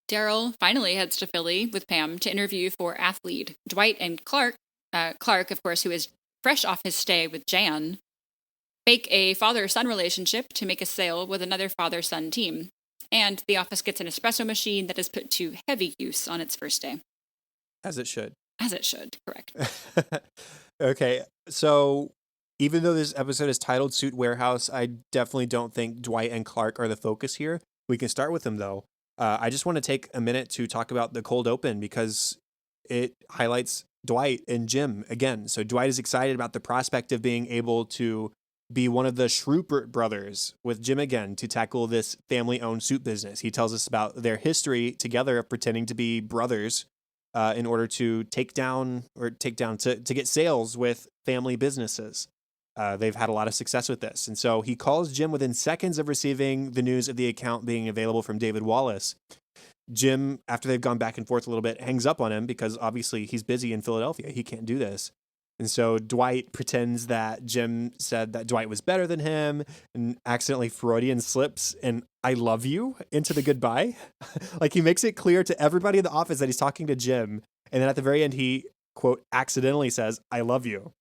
[SPEAKER 2] Daryl finally heads to Philly with Pam to interview for athlete. Dwight and Clark, of course, who is fresh off his stay with Jan, fake a father-son relationship to make a sale with another father-son team. And the office gets an espresso machine that is put to heavy use on its first day.
[SPEAKER 1] As it should.
[SPEAKER 2] As it should, correct.
[SPEAKER 1] Okay, so even though this episode is titled Suit Warehouse, I definitely don't think Dwight and Clark are the focus here. We can start with them, though. I just want to take a minute to talk about the cold open because it highlights Dwight and Jim again. So Dwight is excited about the prospect of being able to be one of the Schrupert brothers with Jim again to tackle this family-owned suit business. He tells us about their history together of pretending to be brothers in order to to get sales with family businesses. They've had a lot of success with this. And so he calls Jim within seconds of receiving the news of the account being available from David Wallace. Jim, after they've gone back and forth a little bit, hangs up on him because obviously he's busy in Philadelphia. He can't do this. And so Dwight pretends that Jim said that Dwight was better than him and accidentally Freudian slips and I love you into the goodbye. Like he makes it clear to everybody in the office that he's talking to Jim. And then at the very end, he, quote, accidentally says, I love you.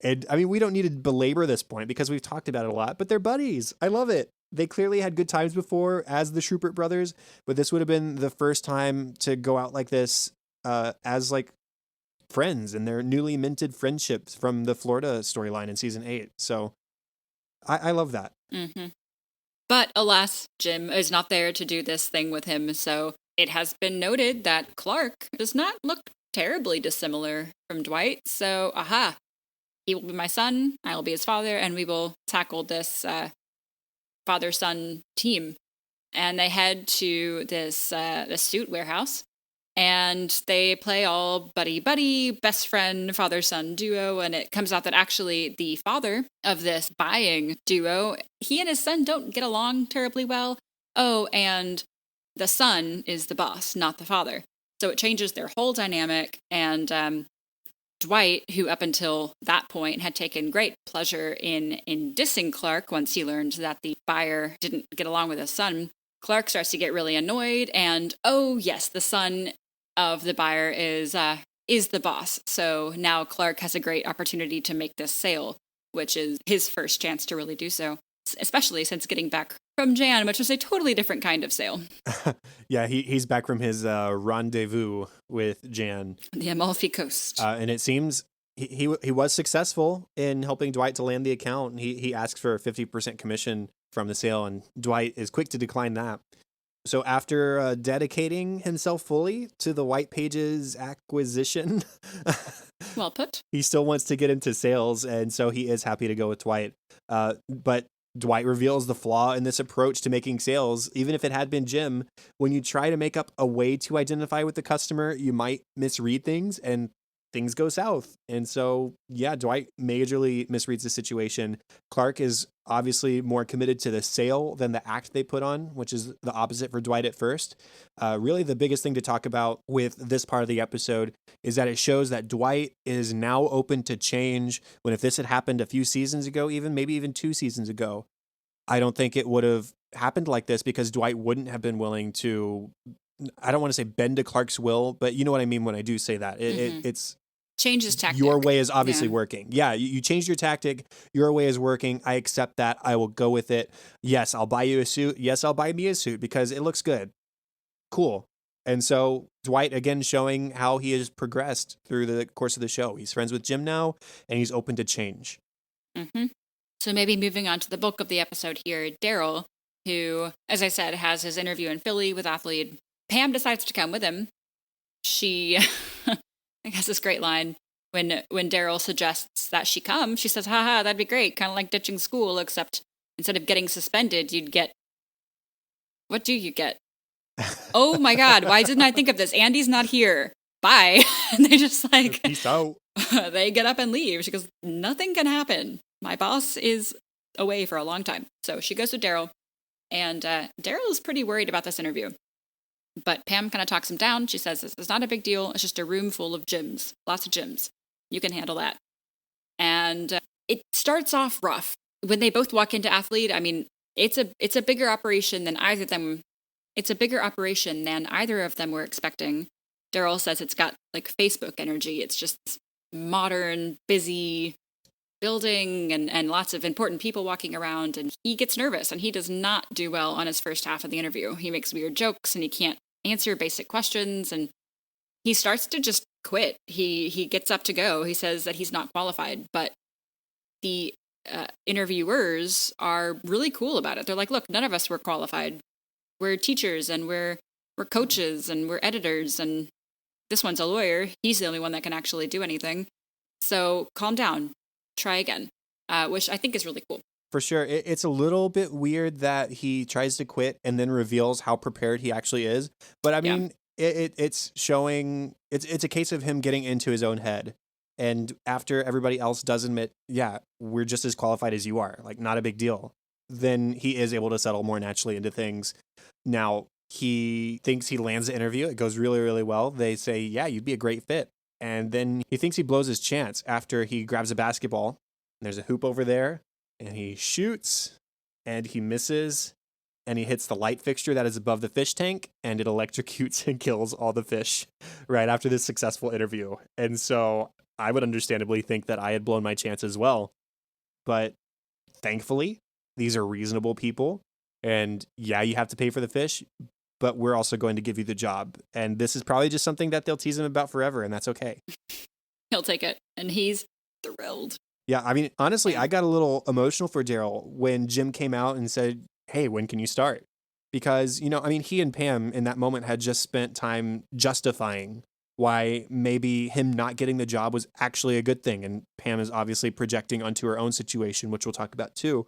[SPEAKER 1] And I mean, we don't need to belabor this point because we've talked about it a lot, but they're buddies. I love it. They clearly had good times before as the Schrupert brothers, but this would have been the first time to go out like this as like friends and their newly minted friendships from the Florida storyline in season 8. So I love that.
[SPEAKER 2] Mm-hmm. But alas, Jim is not there to do this thing with him. So it has been noted that Clark does not look terribly dissimilar from Dwight. So, he will be my son, I will be his father, and we will tackle this father-son team. And they head to this suit warehouse, and they play all buddy-buddy, best friend, father-son duo, and it comes out that actually the father of this buying duo, he and his son don't get along terribly well. Oh, and the son is the boss, not the father. So it changes their whole dynamic, and Dwight, who up until that point had taken great pleasure in dissing Clark once he learned that the buyer didn't get along with his son, Clark starts to get really annoyed, and oh yes, the son of the buyer is the boss. So now Clark has a great opportunity to make this sale, which is his first chance to really do so, especially since getting back from Jan, which was a totally different kind of sale.
[SPEAKER 1] Yeah, he's back from his rendezvous with Jan.
[SPEAKER 2] The Amalfi Coast.
[SPEAKER 1] And it seems he was successful in helping Dwight to land the account. And he asked for a 50% commission from the sale, and Dwight is quick to decline that. So after dedicating himself fully to the White Pages acquisition,
[SPEAKER 2] well put,
[SPEAKER 1] he still wants to get into sales, and so he is happy to go with Dwight. But Dwight reveals the flaw in this approach to making sales. Even if it had been Jim, when you try to make up a way to identify with the customer, you might misread things and things go south. And so, yeah, Dwight majorly misreads the situation. Clark is obviously more committed to the sale than the act they put on, which is the opposite for Dwight at first. Really, the biggest thing to talk about with this part of the episode is that it shows that Dwight is now open to change, when if this had happened a few seasons ago, maybe even 2 seasons ago, I don't think it would have happened like this, because Dwight wouldn't have been willing to, I don't want to say bend to Clark's will, but you know what I mean when I do say that. It's
[SPEAKER 2] change his tactic.
[SPEAKER 1] Your way is obviously working. Yeah, you changed your tactic. Your way is working. I accept that. I will go with it. Yes, I'll buy you a suit. Yes, I'll buy me a suit because it looks good. Cool. And so Dwight, again, showing how he has progressed through the course of the show. He's friends with Jim now, and he's open to change.
[SPEAKER 2] Mm-hmm. So maybe moving on to the bulk of the episode here, Daryl, who, as I said, has his interview in Philly with Athlete. Pam decides to come with him. She has this great line when Daryl suggests that she come. She says, haha, that'd be great. Kind of like ditching school, except instead of getting suspended, you'd get... What do you get? Oh my God, why didn't I think of this? Andy's not here. Bye. And they just like...
[SPEAKER 1] Peace out.
[SPEAKER 2] They get up and leave. She goes, nothing can happen. My boss is away for a long time. So she goes to Daryl, and Daryl is pretty worried about this interview. But Pam kind of talks him down. She says, this is not a big deal. It's just a room full of gyms, lots of gyms. You can handle that. And it starts off rough. When they both walk into Athlete, I mean, it's a bigger operation than either of them. It's a bigger operation than either of them were expecting. Daryl says it's got like Facebook energy. It's just modern, busy building and lots of important people walking around. And he gets nervous and he does not do well on his first half of the interview. He makes weird jokes and he can't answer basic questions. And he starts to just quit. He gets up to go. He says that he's not qualified, but the interviewers are really cool about it. They're like, look, none of us were qualified. We're teachers and we're coaches and we're editors and this one's a lawyer. He's the only one that can actually do anything. So calm down, try again, which I think is really cool.
[SPEAKER 1] For sure. It's a little bit weird that he tries to quit and then reveals how prepared he actually is. But I mean, it's showing, it's a case of him getting into his own head. And after everybody else does admit, yeah, we're just as qualified as you are, like not a big deal, then he is able to settle more naturally into things. Now, he thinks he lands the interview. It goes really, really well. They say, yeah, you'd be a great fit. And then he thinks he blows his chance after he grabs a basketball. And there's a hoop over there. And he shoots. And he misses. And he hits the light fixture that is above the fish tank. And it electrocutes and kills all the fish right after this successful interview. And so I would understandably think that I had blown my chance as well. But thankfully, these are reasonable people. And yeah, you have to pay for the fish, but we're also going to give you the job. And this is probably just something that they'll tease him about forever, and that's okay.
[SPEAKER 2] He'll take it, and he's thrilled.
[SPEAKER 1] Yeah, I mean, honestly, I got a little emotional for Daryl when Jim came out and said, hey, when can you start? Because, you know, I mean, he and Pam in that moment had just spent time justifying why maybe him not getting the job was actually a good thing. And Pam is obviously projecting onto her own situation, which we'll talk about too.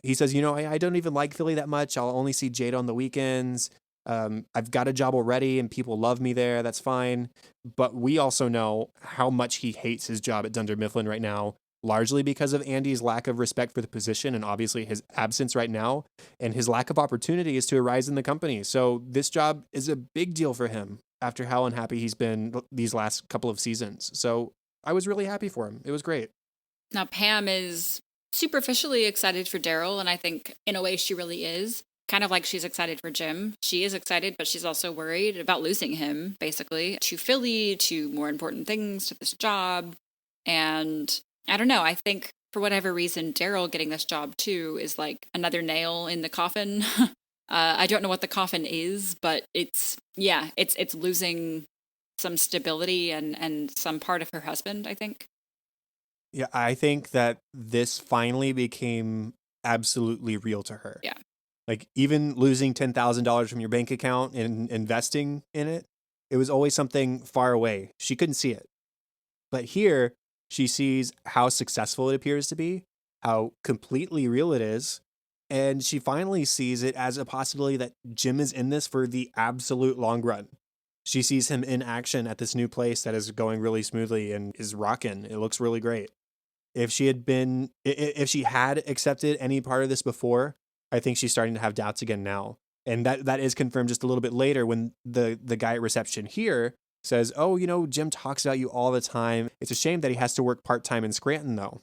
[SPEAKER 1] He says, you know, I don't even like Philly that much. I'll only see Jade on the weekends. I've got a job already and people love me there. That's fine. But we also know how much he hates his job at Dunder Mifflin right now, largely because of Andy's lack of respect for the position and obviously his absence right now and his lack of opportunities to arise in the company. So this job is a big deal for him after how unhappy he's been these last couple of seasons. So I was really happy for him. It was great.
[SPEAKER 2] Now, Pam is superficially excited for Daryl, and I think in a way she really is. Kind of like she's excited for Jim. She is excited, but she's also worried about losing him, basically, to Philly, to more important things, to this job. And I don't know, I think for whatever reason, Daryl getting this job too is like another nail in the coffin. I don't know what the coffin is, but it's losing some stability and some part of her husband, I think.
[SPEAKER 1] Yeah, I think that this finally became absolutely real to her.
[SPEAKER 2] Yeah.
[SPEAKER 1] Like even losing $10,000 from your bank account and investing in it, it was always something far away. She couldn't see it. But here, she sees how successful it appears to be, how completely real it is, and she finally sees it as a possibility that Jim is in this for the absolute long run. She sees him in action at this new place that is going really smoothly and is rocking. It looks really great. If she had accepted any part of this before, I think she's starting to have doubts again now. And that is confirmed just a little bit later when the guy at reception here says, oh, you know, Jim talks about you all the time. It's a shame that he has to work part-time in Scranton, though.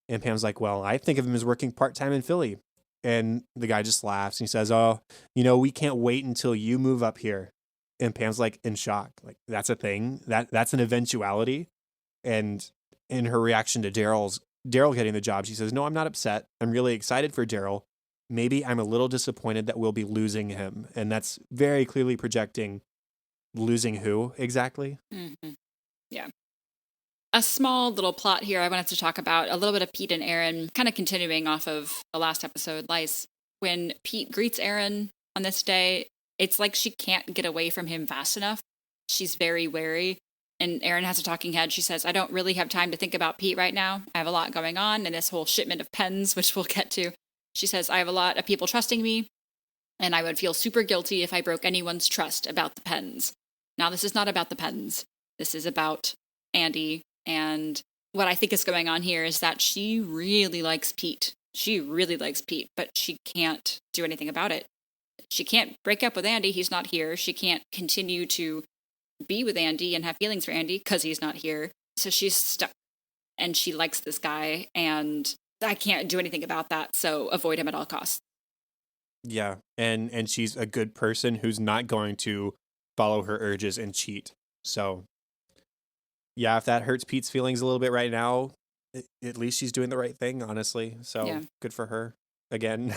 [SPEAKER 1] And Pam's like, well, I think of him as working part-time in Philly. And the guy just laughs and he says, oh, you know, we can't wait until you move up here. And Pam's like in shock. Like, that's a thing? That's an eventuality? And in her reaction to Daryl getting the job, she says, no, I'm not upset. I'm really excited for Daryl. Maybe I'm a little disappointed that we'll be losing him. And that's very clearly projecting losing who exactly?
[SPEAKER 2] Mm-hmm. Yeah. A small little plot here I wanted to talk about, a little bit of Pete and Aaron, kind of continuing off of the last episode, Lice. When Pete greets Aaron on this day, it's like she can't get away from him fast enough. She's very wary. And Aaron has a talking head. She says, I don't really have time to think about Pete right now. I have a lot going on and this whole shipment of pens, which we'll get to. She says, I have a lot of people trusting me, and I would feel super guilty if I broke anyone's trust about the pens. Now, this is not about the pens. This is about Andy. And what I think is going on here is that she really likes Pete. She really likes Pete, but she can't do anything about it. she can't break up with Andy. He's not here. She can't continue to be with Andy and have feelings for Andy because he's not here. So she's stuck, and she likes this guy, and I can't do anything about that. So avoid him at all costs.
[SPEAKER 1] Yeah, and she's a good person who's not going to follow her urges and cheat. So, yeah, if that hurts Pete's feelings a little bit right now, at least she's doing the right thing, honestly. So,
[SPEAKER 2] Yeah.
[SPEAKER 1] Good for her. Again,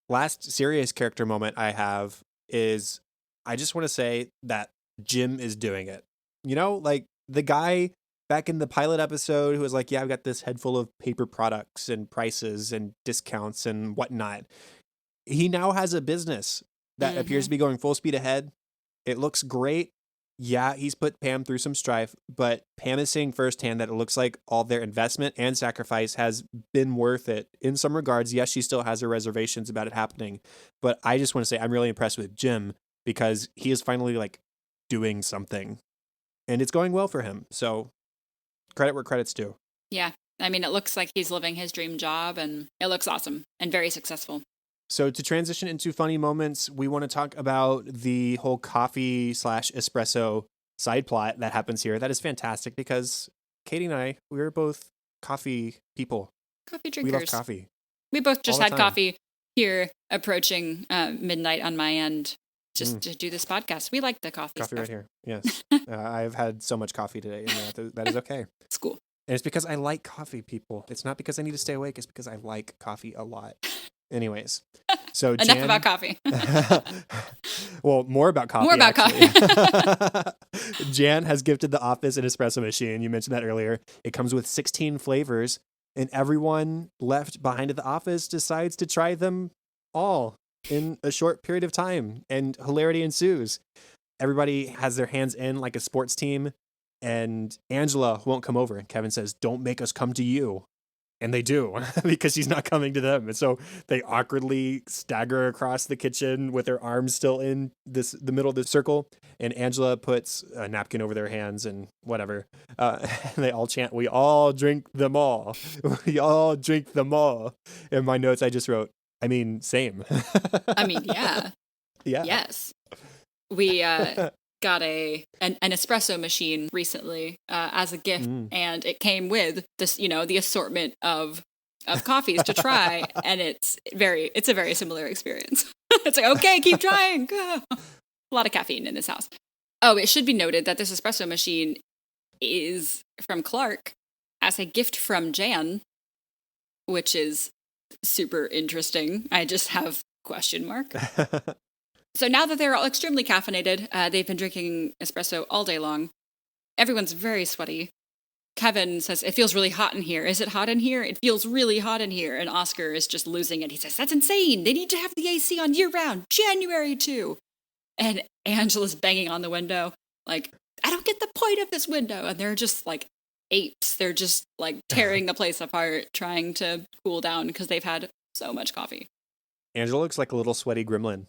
[SPEAKER 1] last serious character moment I have is I just want to say that Jim is doing it. You know, like the guy back in the pilot episode who was like, yeah, I've got this head full of paper products and prices and discounts and whatnot. He now has a business that appears to be going full speed ahead. It looks great. Yeah, he's put Pam through some strife, but Pam is seeing firsthand that it looks like all their investment and sacrifice has been worth it in some regards. Yes, she still has her reservations about it happening, but I just want to say I'm really impressed with Jim because he is finally like doing something and it's going well for him. So credit where credit's due.
[SPEAKER 2] Yeah. I mean, it looks like he's living his dream job, and it looks awesome and very successful.
[SPEAKER 1] So to transition into funny moments, we want to talk about the whole coffee/espresso side plot that happens here. That is fantastic because Katie and I, we're both coffee people.
[SPEAKER 2] Coffee drinkers.
[SPEAKER 1] We love coffee.
[SPEAKER 2] We both just
[SPEAKER 1] all the
[SPEAKER 2] had
[SPEAKER 1] time.
[SPEAKER 2] coffee here approaching midnight on my end just to do this podcast. We like the coffee
[SPEAKER 1] Coffee
[SPEAKER 2] stuff.
[SPEAKER 1] right here. Yes. I've had so much coffee today, and that is okay.
[SPEAKER 2] It's cool.
[SPEAKER 1] And it's because I like coffee, people. It's not because I need to stay awake. It's because I like coffee a lot. Anyways, so
[SPEAKER 2] Enough about coffee.
[SPEAKER 1] Well, more about coffee.
[SPEAKER 2] More about
[SPEAKER 1] coffee. Jan has gifted the office an espresso machine. You mentioned that earlier. It comes with 16 flavors, and everyone left behind at the office decides to try them all in a short period of time, and hilarity ensues. Everybody has their hands in like a sports team, and Angela won't come over. And Kevin says, "Don't make us come to you." And they do because she's not coming to them. And so they awkwardly stagger across the kitchen with their arms still in the middle of the circle. And Angela puts a napkin over their hands and whatever. And they all chant, "We all drink them all. We all drink them all." In my notes, I just wrote, I mean, same.
[SPEAKER 2] I mean, yeah.
[SPEAKER 1] Yeah.
[SPEAKER 2] Yes. We got an espresso machine recently as a gift, and it came with this, the assortment of coffees to try, and it's a very similar experience. It's like, okay, keep trying. A lot of caffeine in this house. Oh, it should be noted that this espresso machine is from Clark as a gift from Jan, which is super interesting. I just have question mark. So now that they're all extremely caffeinated, they've been drinking espresso all day long. Everyone's very sweaty. Kevin says, "It feels really hot in here. Is it hot in here? It feels really hot in here." And Oscar is just losing it. He says, "That's insane. They need to have the AC on year-round, January too." And Angela's banging on the window, like, "I don't get the point of this window." And they're just like apes. They're just like tearing the place apart, trying to cool down because they've had so much coffee.
[SPEAKER 1] Angela looks like a little sweaty gremlin.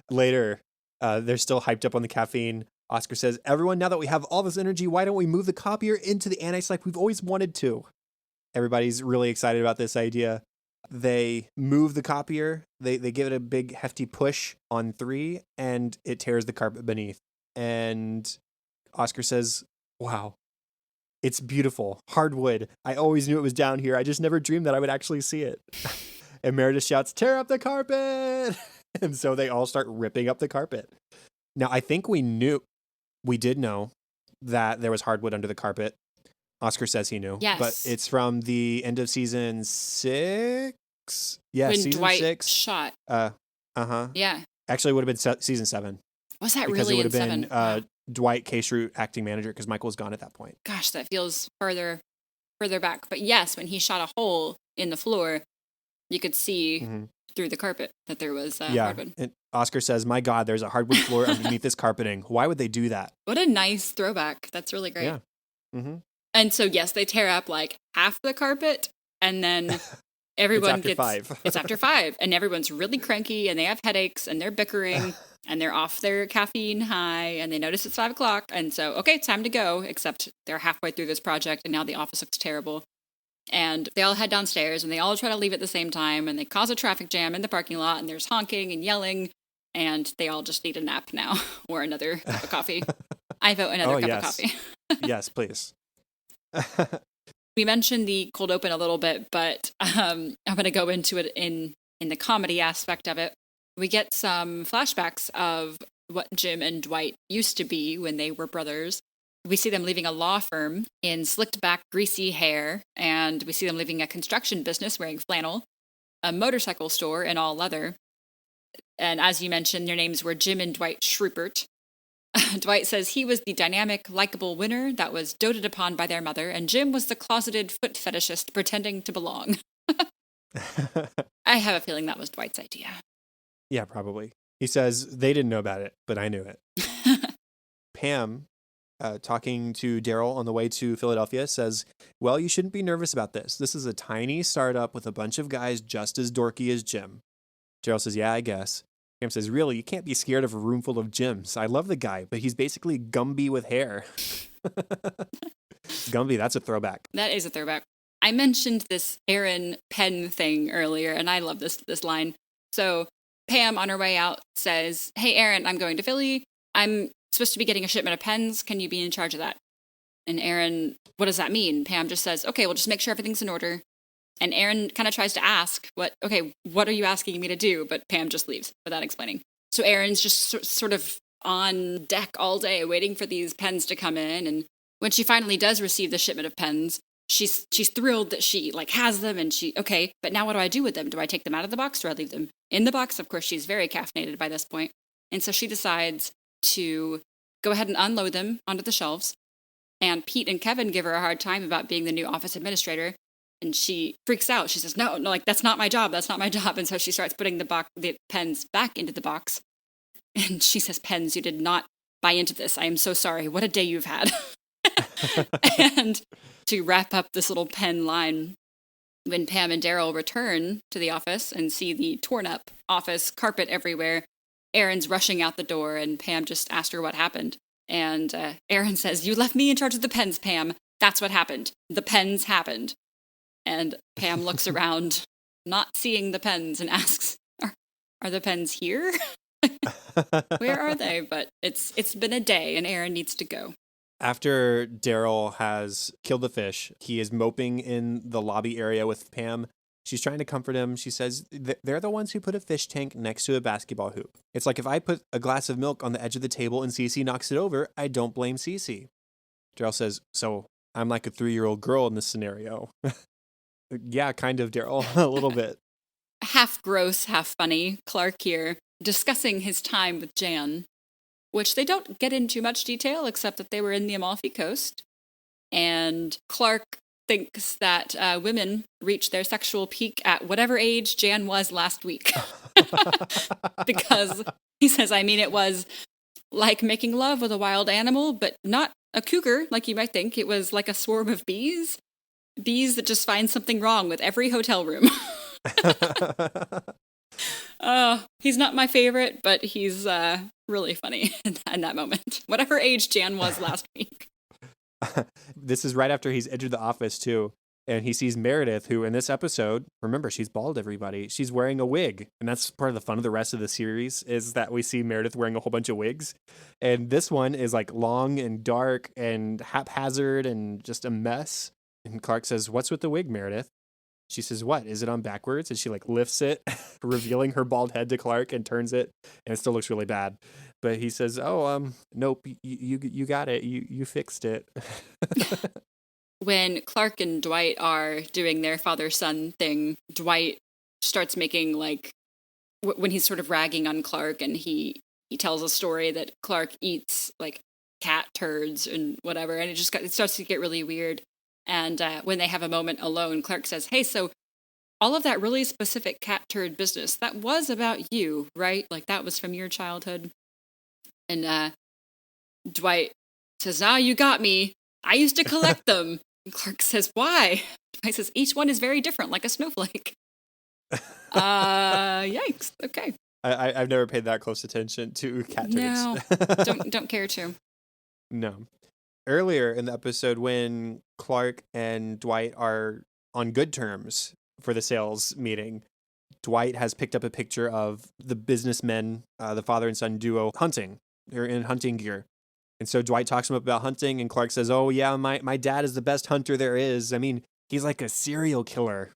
[SPEAKER 1] Later, they're still hyped up on the caffeine. Oscar says, "Everyone, now that we have all this energy, why don't we move the copier into the annex like we've always wanted to?" Everybody's really excited about this idea. They move the copier. They give it a big hefty push on 3, and it tears the carpet beneath. And Oscar says, "Wow, it's beautiful. Hardwood. I always knew it was down here. I just never dreamed that I would actually see it." And Meredith shouts, "Tear up the carpet!" And so they all start ripping up the carpet. Now, I think we did know that there was hardwood under the carpet. Oscar says he knew.
[SPEAKER 2] Yes.
[SPEAKER 1] But it's from the end of season 6. Yeah,
[SPEAKER 2] when
[SPEAKER 1] season
[SPEAKER 2] Dwight
[SPEAKER 1] 6.
[SPEAKER 2] shot.
[SPEAKER 1] Uh-huh.
[SPEAKER 2] Yeah.
[SPEAKER 1] Actually, it would have been season 7.
[SPEAKER 2] Was that
[SPEAKER 1] because
[SPEAKER 2] really
[SPEAKER 1] it would
[SPEAKER 2] in
[SPEAKER 1] have been
[SPEAKER 2] 7? Wow.
[SPEAKER 1] Dwight K-Shrew acting manager because Michael was gone at that point.
[SPEAKER 2] Gosh, that feels further back. But yes, when he shot a hole in the floor, you could see through the carpet that there was hardwood.
[SPEAKER 1] And Oscar says, "My God, there's a hardwood floor underneath this carpeting. Why would they do that?"
[SPEAKER 2] What a nice throwback. That's really great.
[SPEAKER 1] Yeah. Mm-hmm.
[SPEAKER 2] And so, yes, they tear up like half the carpet, and then everyone
[SPEAKER 1] it's after 5.
[SPEAKER 2] It's after 5, and everyone's really cranky, and they have headaches, and they're bickering, and they're off their caffeine high, and they notice it's 5 o'clock, and so, okay, it's time to go, except they're halfway through this project, and now the office looks terrible. And they all head downstairs and they all try to leave at the same time and they cause a traffic jam in the parking lot and there's honking and yelling and they all just need a nap now or another cup of coffee. I vote another cup of coffee.
[SPEAKER 1] Yes, please.
[SPEAKER 2] We mentioned the cold open a little bit, but I'm going to go into it in the comedy aspect of it. We get some flashbacks of what Jim and Dwight used to be when they were brothers. We see them leaving a law firm in slicked back, greasy hair, and we see them leaving a construction business wearing flannel, a motorcycle store in all leather. And as you mentioned, their names were Jim and Dwight Schrupert. Dwight says he was the dynamic, likable winner that was doted upon by their mother, and Jim was the closeted foot fetishist pretending to belong. I have a feeling that was Dwight's idea.
[SPEAKER 1] Yeah, probably. He says they didn't know about it, but I knew it. Pam, talking to Daryl on the way to Philadelphia, says, well, you shouldn't be nervous about this. This is a tiny startup with a bunch of guys just as dorky as Jim. Daryl says, yeah, I guess. Pam says, really, you can't be scared of a room full of Jims. I love the guy, but he's basically Gumby with hair. Gumby, that's a throwback.
[SPEAKER 2] That is a throwback. I mentioned this Aaron pen thing earlier, and I love this line. So Pam, on her way out, says, hey, Aaron, I'm going to Philly. I'm supposed to be getting a shipment of pens. Can you be in charge of that? And Aaron, what does that mean? Pam just says, okay, well, just make sure everything's in order. And Aaron kind of tries to ask, what are you asking me to do? But Pam just leaves without explaining. So Aaron's just sort of on deck all day waiting for these pens to come in. And when she finally does receive the shipment of pens, she's thrilled that she has them. And okay, but now what do I do with them? Do I take them out of the box? Do I leave them in the box? Of course, she's very caffeinated by this point. And so she decides to go ahead and unload them onto the shelves. And Pete and Kevin give her a hard time about being the new office administrator. And she freaks out. She says, no, that's not my job. That's not my job. And so she starts putting the pens back into the box. And she says, pens, you did not buy into this. I am so sorry. What a day you've had. And to wrap up this little pen line, when Pam and Daryl return to the office and see the torn up office carpet everywhere, Aaron's rushing out the door and Pam just asked her what happened. And Aaron says, you left me in charge of the pens, Pam. That's what happened. The pens happened. And Pam looks around, not seeing the pens, and asks, are the pens here? Where are they? But it's been a day, and Aaron needs to go.
[SPEAKER 1] After Daryl has killed the fish, he is moping in the lobby area with Pam. She's trying to comfort him. She says they're the ones who put a fish tank next to a basketball hoop. It's like if I put a glass of milk on the edge of the table and Cece knocks it over, I don't blame Cece. Daryl says, so I'm like a 3-year-old girl in this scenario. Yeah, kind of, Daryl. A little bit.
[SPEAKER 2] Half gross, half funny. Clark here discussing his time with Jan, which they don't get into much detail except that they were in the Amalfi Coast. And Clark thinks that women reach their sexual peak at whatever age Jan was last week. Because he says, it was like making love with a wild animal, but not a cougar like you might think. It was like a swarm of bees. Bees that just find something wrong with every hotel room. He's not my favorite, but he's really funny in that moment. Whatever age Jan was last week.
[SPEAKER 1] This is right after he's entered the office, too. And he sees Meredith, who in this episode, remember, she's bald, everybody. She's wearing a wig. And that's part of the fun of the rest of the series, is that we see Meredith wearing a whole bunch of wigs. And this one is long and dark and haphazard and just a mess. And Clark says, what's with the wig, Meredith? She says, what? Is it on backwards? And she lifts it, revealing her bald head to Clark, and turns it. And it still looks really bad. But he says, nope, you got it. You fixed it.
[SPEAKER 2] When Clark and Dwight are doing their father-son thing, Dwight starts making when he's sort of ragging on Clark, and he tells a story that Clark eats cat turds and whatever. And it starts to get really weird. And when they have a moment alone, Clark says, hey, so all of that really specific cat turd business, that was about you, right? That was from your childhood. And Dwight says, you got me. I used to collect them. And Clark says, why? Dwight says, each one is very different, like a snowflake. Yikes. Okay.
[SPEAKER 1] I've never paid that close attention to cat turds.
[SPEAKER 2] No, don't care to.
[SPEAKER 1] No. Earlier in the episode, when Clark and Dwight are on good terms for the sales meeting. Dwight has picked up a picture of the businessmen, the father and son duo, hunting. They're in hunting gear. And so Dwight talks to him about hunting, and Clark says, oh, yeah, my dad is the best hunter there is. I mean, he's like a serial killer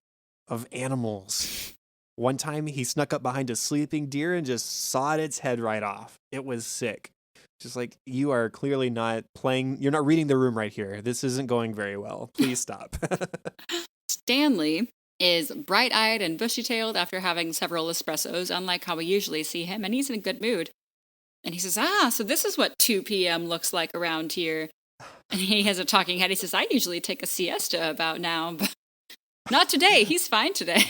[SPEAKER 1] of animals. One time he snuck up behind a sleeping deer and just sawed its head right off. It was sick. Just like, you are clearly not you're not reading the room right here. This isn't going very well. Please stop.
[SPEAKER 2] Stanley is bright-eyed and bushy-tailed after having several espressos, unlike how we usually see him, and he's in a good mood. And he says, so this is what 2 p.m. looks like around here. And he has a talking head. He says, I usually take a siesta about now, but not today. He's fine today.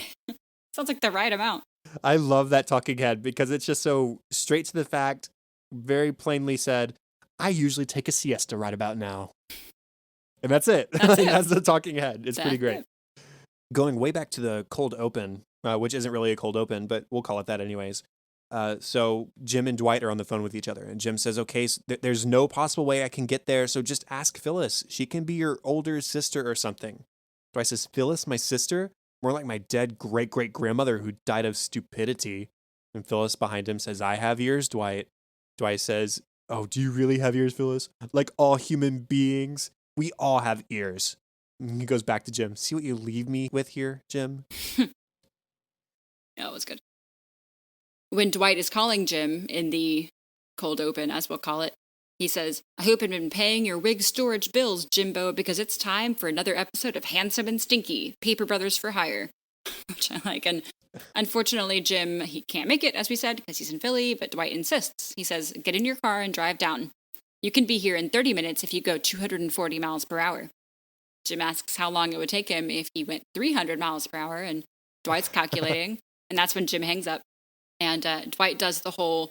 [SPEAKER 2] Sounds like the right amount.
[SPEAKER 1] I love that talking head because it's just so straight to the fact, very plainly said, I usually take a siesta right about now. And that's it. That's the talking head. It's pretty great. Going way back to the cold open, which isn't really a cold open, but we'll call it that anyways. So Jim and Dwight are on the phone with each other, and Jim says, okay, so there's no possible way I can get there, so just ask Phyllis. She can be your older sister or something. Dwight says, Phyllis, my sister? More like my dead great-great-grandmother who died of stupidity. And Phyllis behind him says, I have ears, Dwight. Dwight says, oh, do you really have ears, Phyllis? Like all human beings? We all have ears. And he goes back to Jim. See what you leave me with here, Jim?
[SPEAKER 2] Yeah, it was good. When Dwight is calling Jim in the cold open, as we'll call it, he says, I hope you've been paying your wig storage bills, Jimbo, because it's time for another episode of Handsome and Stinky, Paper Brothers for Hire, which I like. And unfortunately, Jim, he can't make it, as we said, because he's in Philly, but Dwight insists. He says, get in your car and drive down. You can be here in 30 minutes if you go 240 miles per hour. Jim asks how long it would take him if he went 300 miles per hour, and Dwight's calculating, and that's when Jim hangs up. And Dwight does the whole,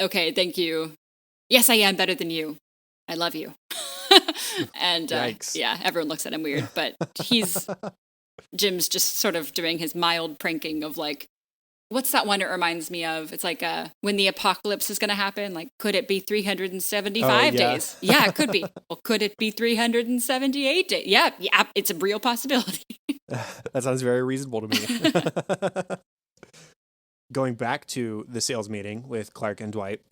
[SPEAKER 2] okay, thank you. Yes, I am better than you. I love you. And yeah, everyone looks at him weird, but Jim's just sort of doing his mild pranking of like, what's that one it reminds me of? It's like when the apocalypse is going to happen, like, could it be 375 days? Yeah, it could be. Well, could it be 378 days? Yeah, it's a real possibility.
[SPEAKER 1] That sounds very reasonable to me. Going back to the sales meeting with Clark and Dwight,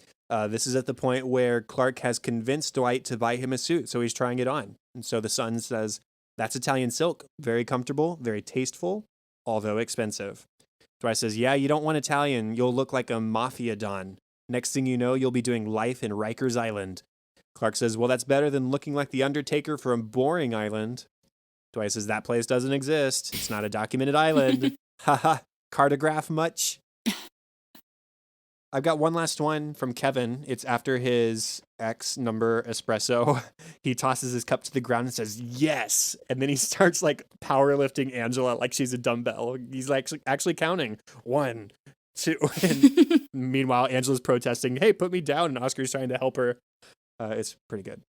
[SPEAKER 1] this is at the point where Clark has convinced Dwight to buy him a suit, so he's trying it on. And so the son says, that's Italian silk, very comfortable, very tasteful, although expensive. Dwight says, yeah, you don't want Italian, you'll look like a mafia don. Next thing you know, you'll be doing life in Rikers Island. Clark says, well, that's better than looking like the Undertaker from Boring Island. Dwight says, that place doesn't exist. It's not a documented island. Haha, cartograph much? I've got one last one from Kevin. It's after his X number espresso. He tosses his cup to the ground and says, yes. And then he starts like powerlifting Angela like she's a dumbbell. He's like actually counting 1, 2. And meanwhile, Angela's protesting, hey, put me down. And Oscar's trying to help her. It's pretty good.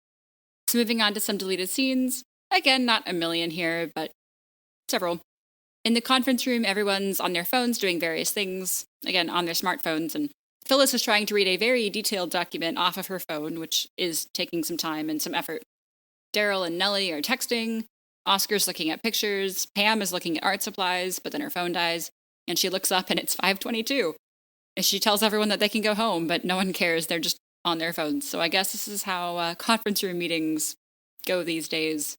[SPEAKER 2] So moving on to some deleted scenes. Again, not a million here, but several. In the conference room, everyone's on their phones doing various things. Again, on their smartphones, and Phyllis is trying to read a very detailed document off of her phone, which is taking some time and some effort. Daryl and Nellie are texting. Oscar's looking at pictures. Pam is looking at art supplies, but then her phone dies, and she looks up and it's 5:22. And she tells everyone that they can go home, but no one cares. They're just on their phones. So I guess this is how conference room meetings go these days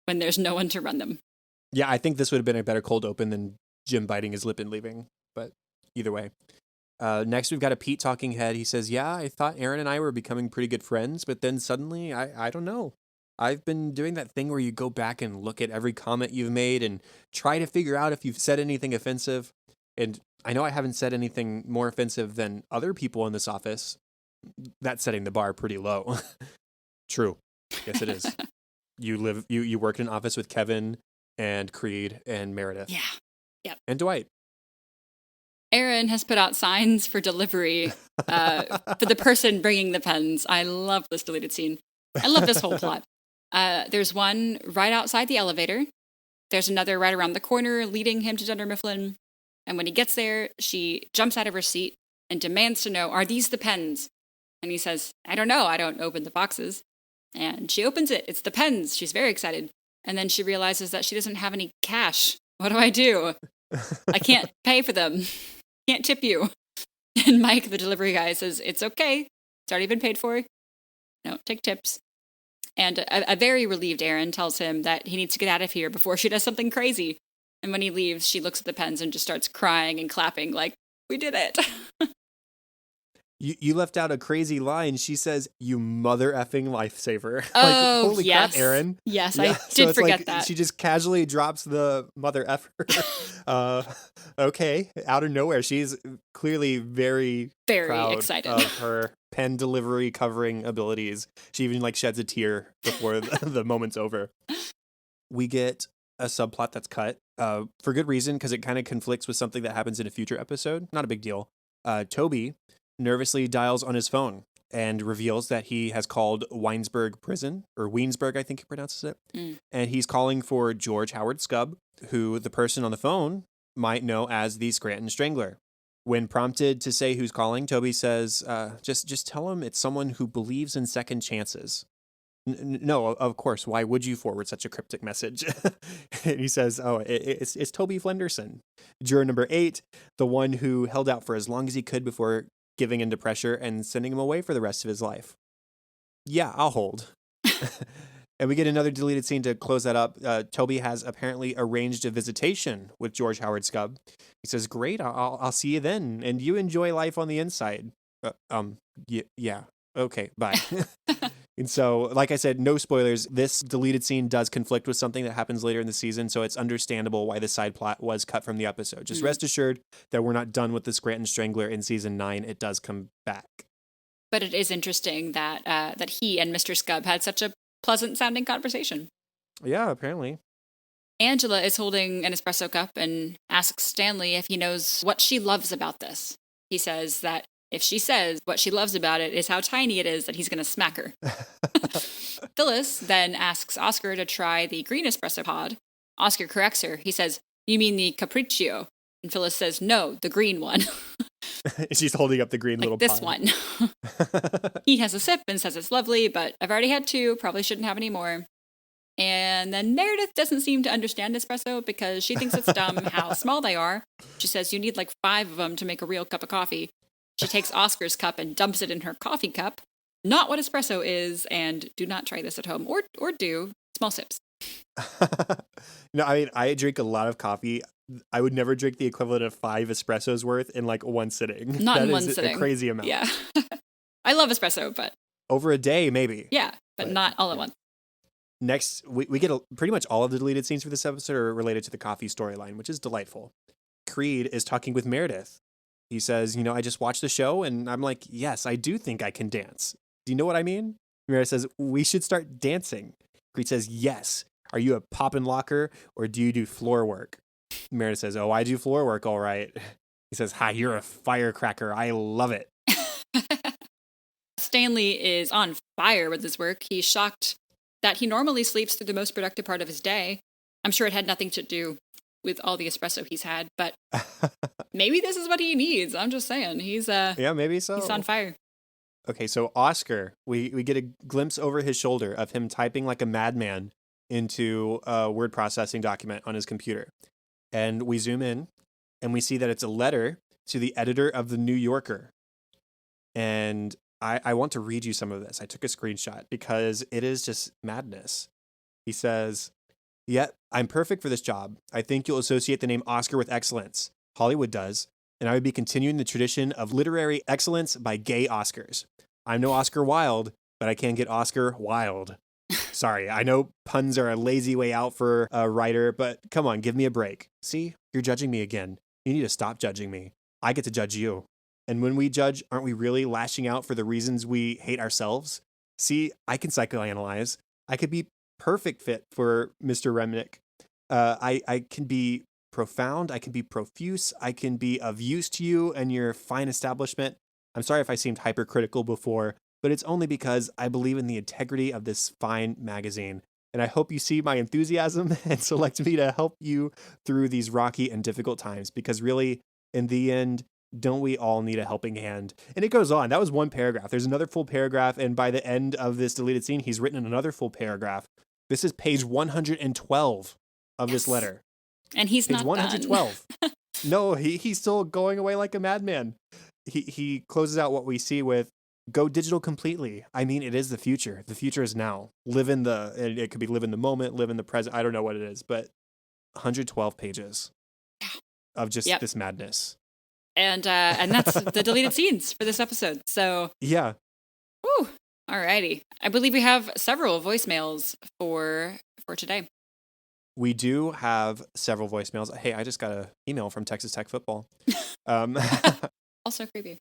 [SPEAKER 2] when there's no one to run them.
[SPEAKER 1] Yeah, I think this would have been a better cold open than Jim biting his lip and leaving, but either way. Next, we've got a Pete talking head. He says, yeah, I thought Aaron and I were becoming pretty good friends, but then suddenly, I don't know. I've been doing that thing where you go back and look at every comment you've made and try to figure out if you've said anything offensive. And I know I haven't said anything more offensive than other people in this office. That's setting the bar pretty low. True. Yes, it is. You work in an office with Kevin and Creed and Meredith.
[SPEAKER 2] Yeah. Yep.
[SPEAKER 1] And Dwight.
[SPEAKER 2] Aaron has put out signs for delivery for the person bringing the pens. I love this deleted scene. I love this whole plot. There's one right outside the elevator. There's another right around the corner leading him to Dunder Mifflin. And when he gets there, she jumps out of her seat and demands to know, are these the pens? And he says, I don't know. I don't open the boxes. And she opens it. It's the pens. She's very excited. And then she realizes that she doesn't have any cash. What do I do? I can't pay for them. Can't tip you. And Mike, the delivery guy, says, it's okay. It's already been paid for. No, take tips. And a very relieved Aaron tells him that he needs to get out of here before she does something crazy. And when he leaves, she looks at the pens and just starts crying and clapping like, we did it.
[SPEAKER 1] You left out a crazy line. She says, "You mother effing lifesaver."
[SPEAKER 2] Oh,
[SPEAKER 1] holy
[SPEAKER 2] yes.
[SPEAKER 1] crap, Aaron.
[SPEAKER 2] Yes,
[SPEAKER 1] Yeah,
[SPEAKER 2] I
[SPEAKER 1] so
[SPEAKER 2] did
[SPEAKER 1] it's
[SPEAKER 2] forget
[SPEAKER 1] like
[SPEAKER 2] that.
[SPEAKER 1] she just casually drops the mother effer. Okay, out of nowhere. She's clearly very proud
[SPEAKER 2] excited
[SPEAKER 1] of her pen delivery covering abilities. She even sheds a tear before the moment's over. We get a subplot that's cut for good reason, because it kind of conflicts with something that happens in a future episode. Not a big deal. Toby nervously dials on his phone and reveals that he has called Weinsberg Prison, or Weensburg, I think he pronounces it. And he's calling for George Howard Scubb, who the person on the phone might know as the Scranton Strangler. When prompted to say who's calling, Toby says, just tell him it's someone who believes in second chances. No, of course. Why would you forward such a cryptic message? And he says, it's Toby Flenderson, juror number 8, the one who held out for as long as he could before giving into pressure and sending him away for the rest of his life. Yeah, I'll hold. And we get another deleted scene to close that up. Toby has apparently arranged a visitation with George Howard Scubb. He says, great, I'll see you then, and you enjoy life on the inside. Yeah, okay, bye. And so, like I said, no spoilers. This deleted scene does conflict with something that happens later in the season, so it's understandable why the side plot was cut from the episode. Just rest assured that we're not done with the Scranton Strangler in season 9. It does come back.
[SPEAKER 2] But it is interesting that that he and Mr. Scubb had such a pleasant-sounding conversation.
[SPEAKER 1] Yeah, apparently.
[SPEAKER 2] Angela is holding an espresso cup and asks Stanley if he knows what she loves about this. He says that if she says what she loves about it is how tiny it is that he's going to smack her. Phyllis then asks Oscar to try the green espresso pod. Oscar corrects her. He says, you mean the Capriccio? And Phyllis says, no, the green one.
[SPEAKER 1] She's holding up the green little
[SPEAKER 2] this
[SPEAKER 1] pod.
[SPEAKER 2] one. He has a sip and says it's lovely, but I've already had 2, probably shouldn't have any more. And then Meredith doesn't seem to understand espresso because she thinks it's dumb how small they are. She says you need 5 of them to make a real cup of coffee. She takes Oscar's cup and dumps it in her coffee cup. Not what espresso is, and do not try this at home. Or do. Small sips.
[SPEAKER 1] No, I mean, I drink a lot of coffee. I would never drink the equivalent of 5 espressos worth in one sitting.
[SPEAKER 2] Not
[SPEAKER 1] that
[SPEAKER 2] in one
[SPEAKER 1] is
[SPEAKER 2] sitting.
[SPEAKER 1] A crazy amount.
[SPEAKER 2] Yeah. I love espresso, but...
[SPEAKER 1] Over a day, maybe.
[SPEAKER 2] Yeah, but not all at once.
[SPEAKER 1] Next, we get pretty much all of the deleted scenes for this episode are related to the coffee storyline, which is delightful. Creed is talking with Meredith. He says, I just watched the show, and I'm like, yes, I do think I can dance. Do you know what I mean? Meredith says, we should start dancing. Creed says, yes. Are you a poppin' locker, or do you do floor work? Meredith says, oh, I do floor work, all right. He says, hi, you're a firecracker. I love it.
[SPEAKER 2] Stanley is on fire with his work. He's shocked that he normally sleeps through the most productive part of his day. I'm sure it had nothing to do with all the espresso he's had, but maybe this is what he needs. I'm just saying. He's
[SPEAKER 1] yeah, maybe so.
[SPEAKER 2] He's on fire.
[SPEAKER 1] Okay, so Oscar, we get a glimpse over his shoulder of him typing like a madman into a word processing document on his computer. And we zoom in and we see that it's a letter to the editor of the New Yorker. And I want to read you some of this. I took a screenshot because it is just madness. He says, "Yet I'm perfect for this job. I think you'll associate the name Oscar with excellence. Hollywood does. And I would be continuing the tradition of literary excellence by gay Oscars. I'm no Oscar Wilde, but I can get Oscar Wilde." Sorry, I know puns are a lazy way out for a writer, but come on, give me a break. See, you're judging me again. You need to stop judging me. I get to judge you. And when we judge, aren't we really lashing out for the reasons we hate ourselves? See, I can psychoanalyze. I could be perfect fit for Mr. Remnick. I can be profound. I can be profuse. I can be of use to you and your fine establishment. I'm sorry if I seemed hypercritical before, but it's only because I believe in the integrity of this fine magazine. And I hope you see my enthusiasm and select me to help you through these rocky and difficult times. Because really, in the end, don't we all need a helping hand? And it goes on. That was one paragraph. There's another full paragraph. And by the end of this deleted scene, he's written another full paragraph This is page 112 of this letter.
[SPEAKER 2] And he's
[SPEAKER 1] page
[SPEAKER 2] not
[SPEAKER 1] 112.
[SPEAKER 2] done.
[SPEAKER 1] No, he's still going away like a madman. He closes out what we see with, "Go digital completely. I mean, it is the future. The future is now. It could be live in the moment, live in the present. I don't know what it is, but 112 pages of just this madness."
[SPEAKER 2] And that's the deleted scenes for this episode. So
[SPEAKER 1] yeah.
[SPEAKER 2] Whew. Alrighty. I believe we have several voicemails for today.
[SPEAKER 1] We do have several voicemails. Hey, I just got an email from Texas Tech football.
[SPEAKER 2] Also creepy.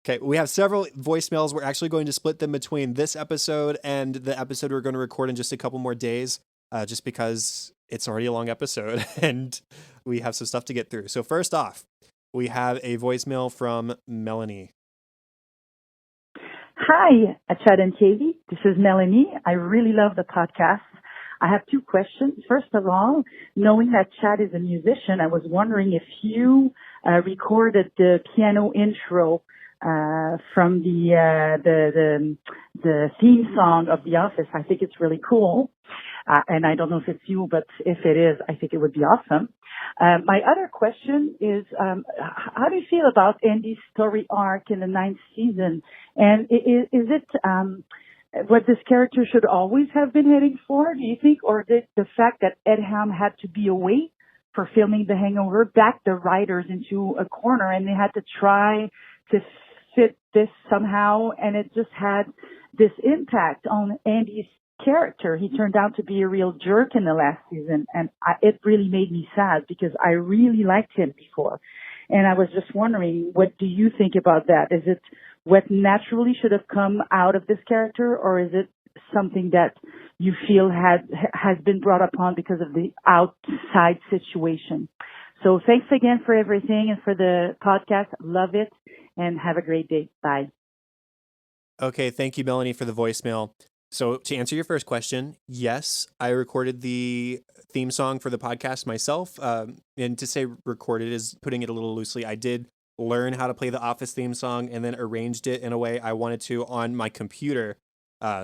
[SPEAKER 1] Okay, we have several voicemails. We're actually going to split them between this episode and the episode we're going to record in just a couple more days, just because it's already a long episode and we have some stuff to get through. So first off, we have a voicemail from Melanie.
[SPEAKER 3] Hi, Chad and Katie. This is Melanie. I really love the podcast. I have two questions. First of all, knowing that Chad is a musician, I was wondering if you recorded the piano intro from the theme song of The Office. I think it's really cool. And I don't know if it's you, but if it is, I think it would be awesome. My other question is, how do you feel about Andy's story arc in the 9th season? And is it what this character should always have been heading for, do you think? Or did the fact that Ed Helm had to be away for filming The Hangover backed the writers into a corner and they had to try to fit this somehow, and it just had this impact on Andy's character? He turned out to be a real jerk in the last season, and it really made me sad because I really liked him before. And I was just wondering, what do you think about that? Is it what naturally should have come out of this character, or is it something that you feel has been brought upon because of the outside situation? So thanks again for everything and for the podcast. Love it, and have a great day. Bye.
[SPEAKER 1] Okay, thank you, Melanie, for the voicemail. So to answer your first question, yes, I recorded the theme song for the podcast myself. And to say recorded is putting it a little loosely. I did learn how to play the Office theme song and then arranged it in a way I wanted to on my computer.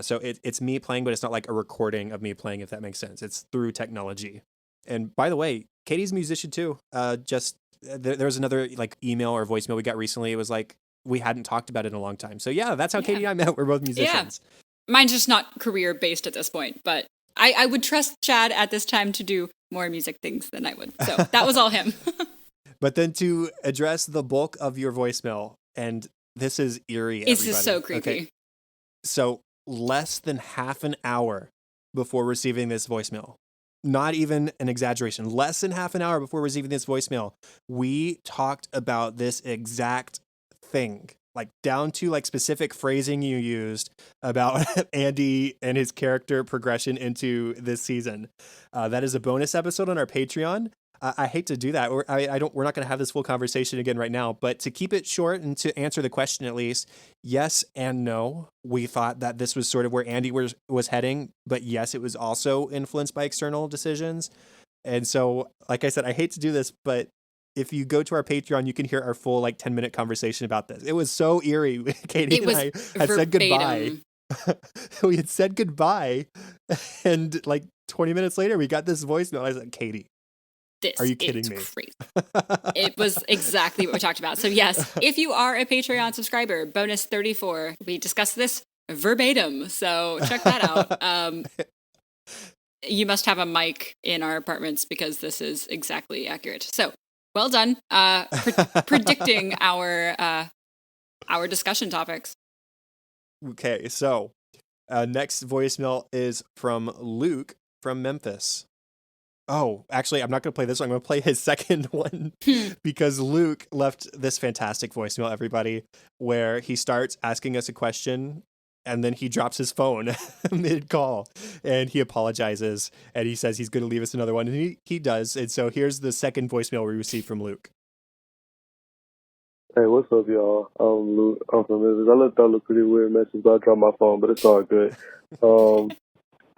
[SPEAKER 1] So it's me playing, but it's not like a recording of me playing, if that makes sense. It's through technology. And by the way, Katie's a musician too. There was another like email or voicemail we got recently. It was like, we hadn't talked about it in a long time. So yeah, that's how Katie and I met. We're both musicians.
[SPEAKER 2] Yeah. Mine's just not career based at this point, but I would trust Chad at this time to do more music things than I would. So that was all him.
[SPEAKER 1] But then to address the bulk of your voicemail, and this is eerie.
[SPEAKER 2] It's just so creepy.
[SPEAKER 1] Okay. So less than half an hour before receiving this voicemail, not even an exaggeration, less than half an hour before receiving this voicemail, we talked about this exact thing, like down to like specific phrasing you used about Andy and his character progression into this season. That is a bonus episode on our Patreon. I hate to do that. We're not going to have this full conversation again right now, but to keep it short and to answer the question, at least, yes and no. We thought that this was sort of where Andy was heading, but yes, it was also influenced by external decisions. And so, like I said, I hate to do this, but if you go to our Patreon, you can hear our full 10-minute conversation about this. It was so eerie. Katie and I had said goodbye. We had said goodbye, and 20 minutes later, we got this voicemail. I was like, Katie, are you kidding me?
[SPEAKER 2] Crazy. It was exactly what we talked about. So yes, if you are a Patreon subscriber, bonus 34, we discussed this verbatim. So check that out. You must have a mic in our apartments because this is exactly accurate. So well done, predicting our discussion topics.
[SPEAKER 1] Okay, so next voicemail is from Luke from Memphis. Oh, actually, I'm not going to play this one. I'm going to play his second one because Luke left this fantastic voicemail, everybody, where he starts asking us a question and then he drops his phone mid-call and he apologizes and he says he's going to leave us another one, and he does. And so here's the second voicemail we received from Luke.
[SPEAKER 4] Hey, what's up, y'all? I'm Luke. I'm from Memphis. I left out a pretty weird message, but I dropped my phone, but it's all good.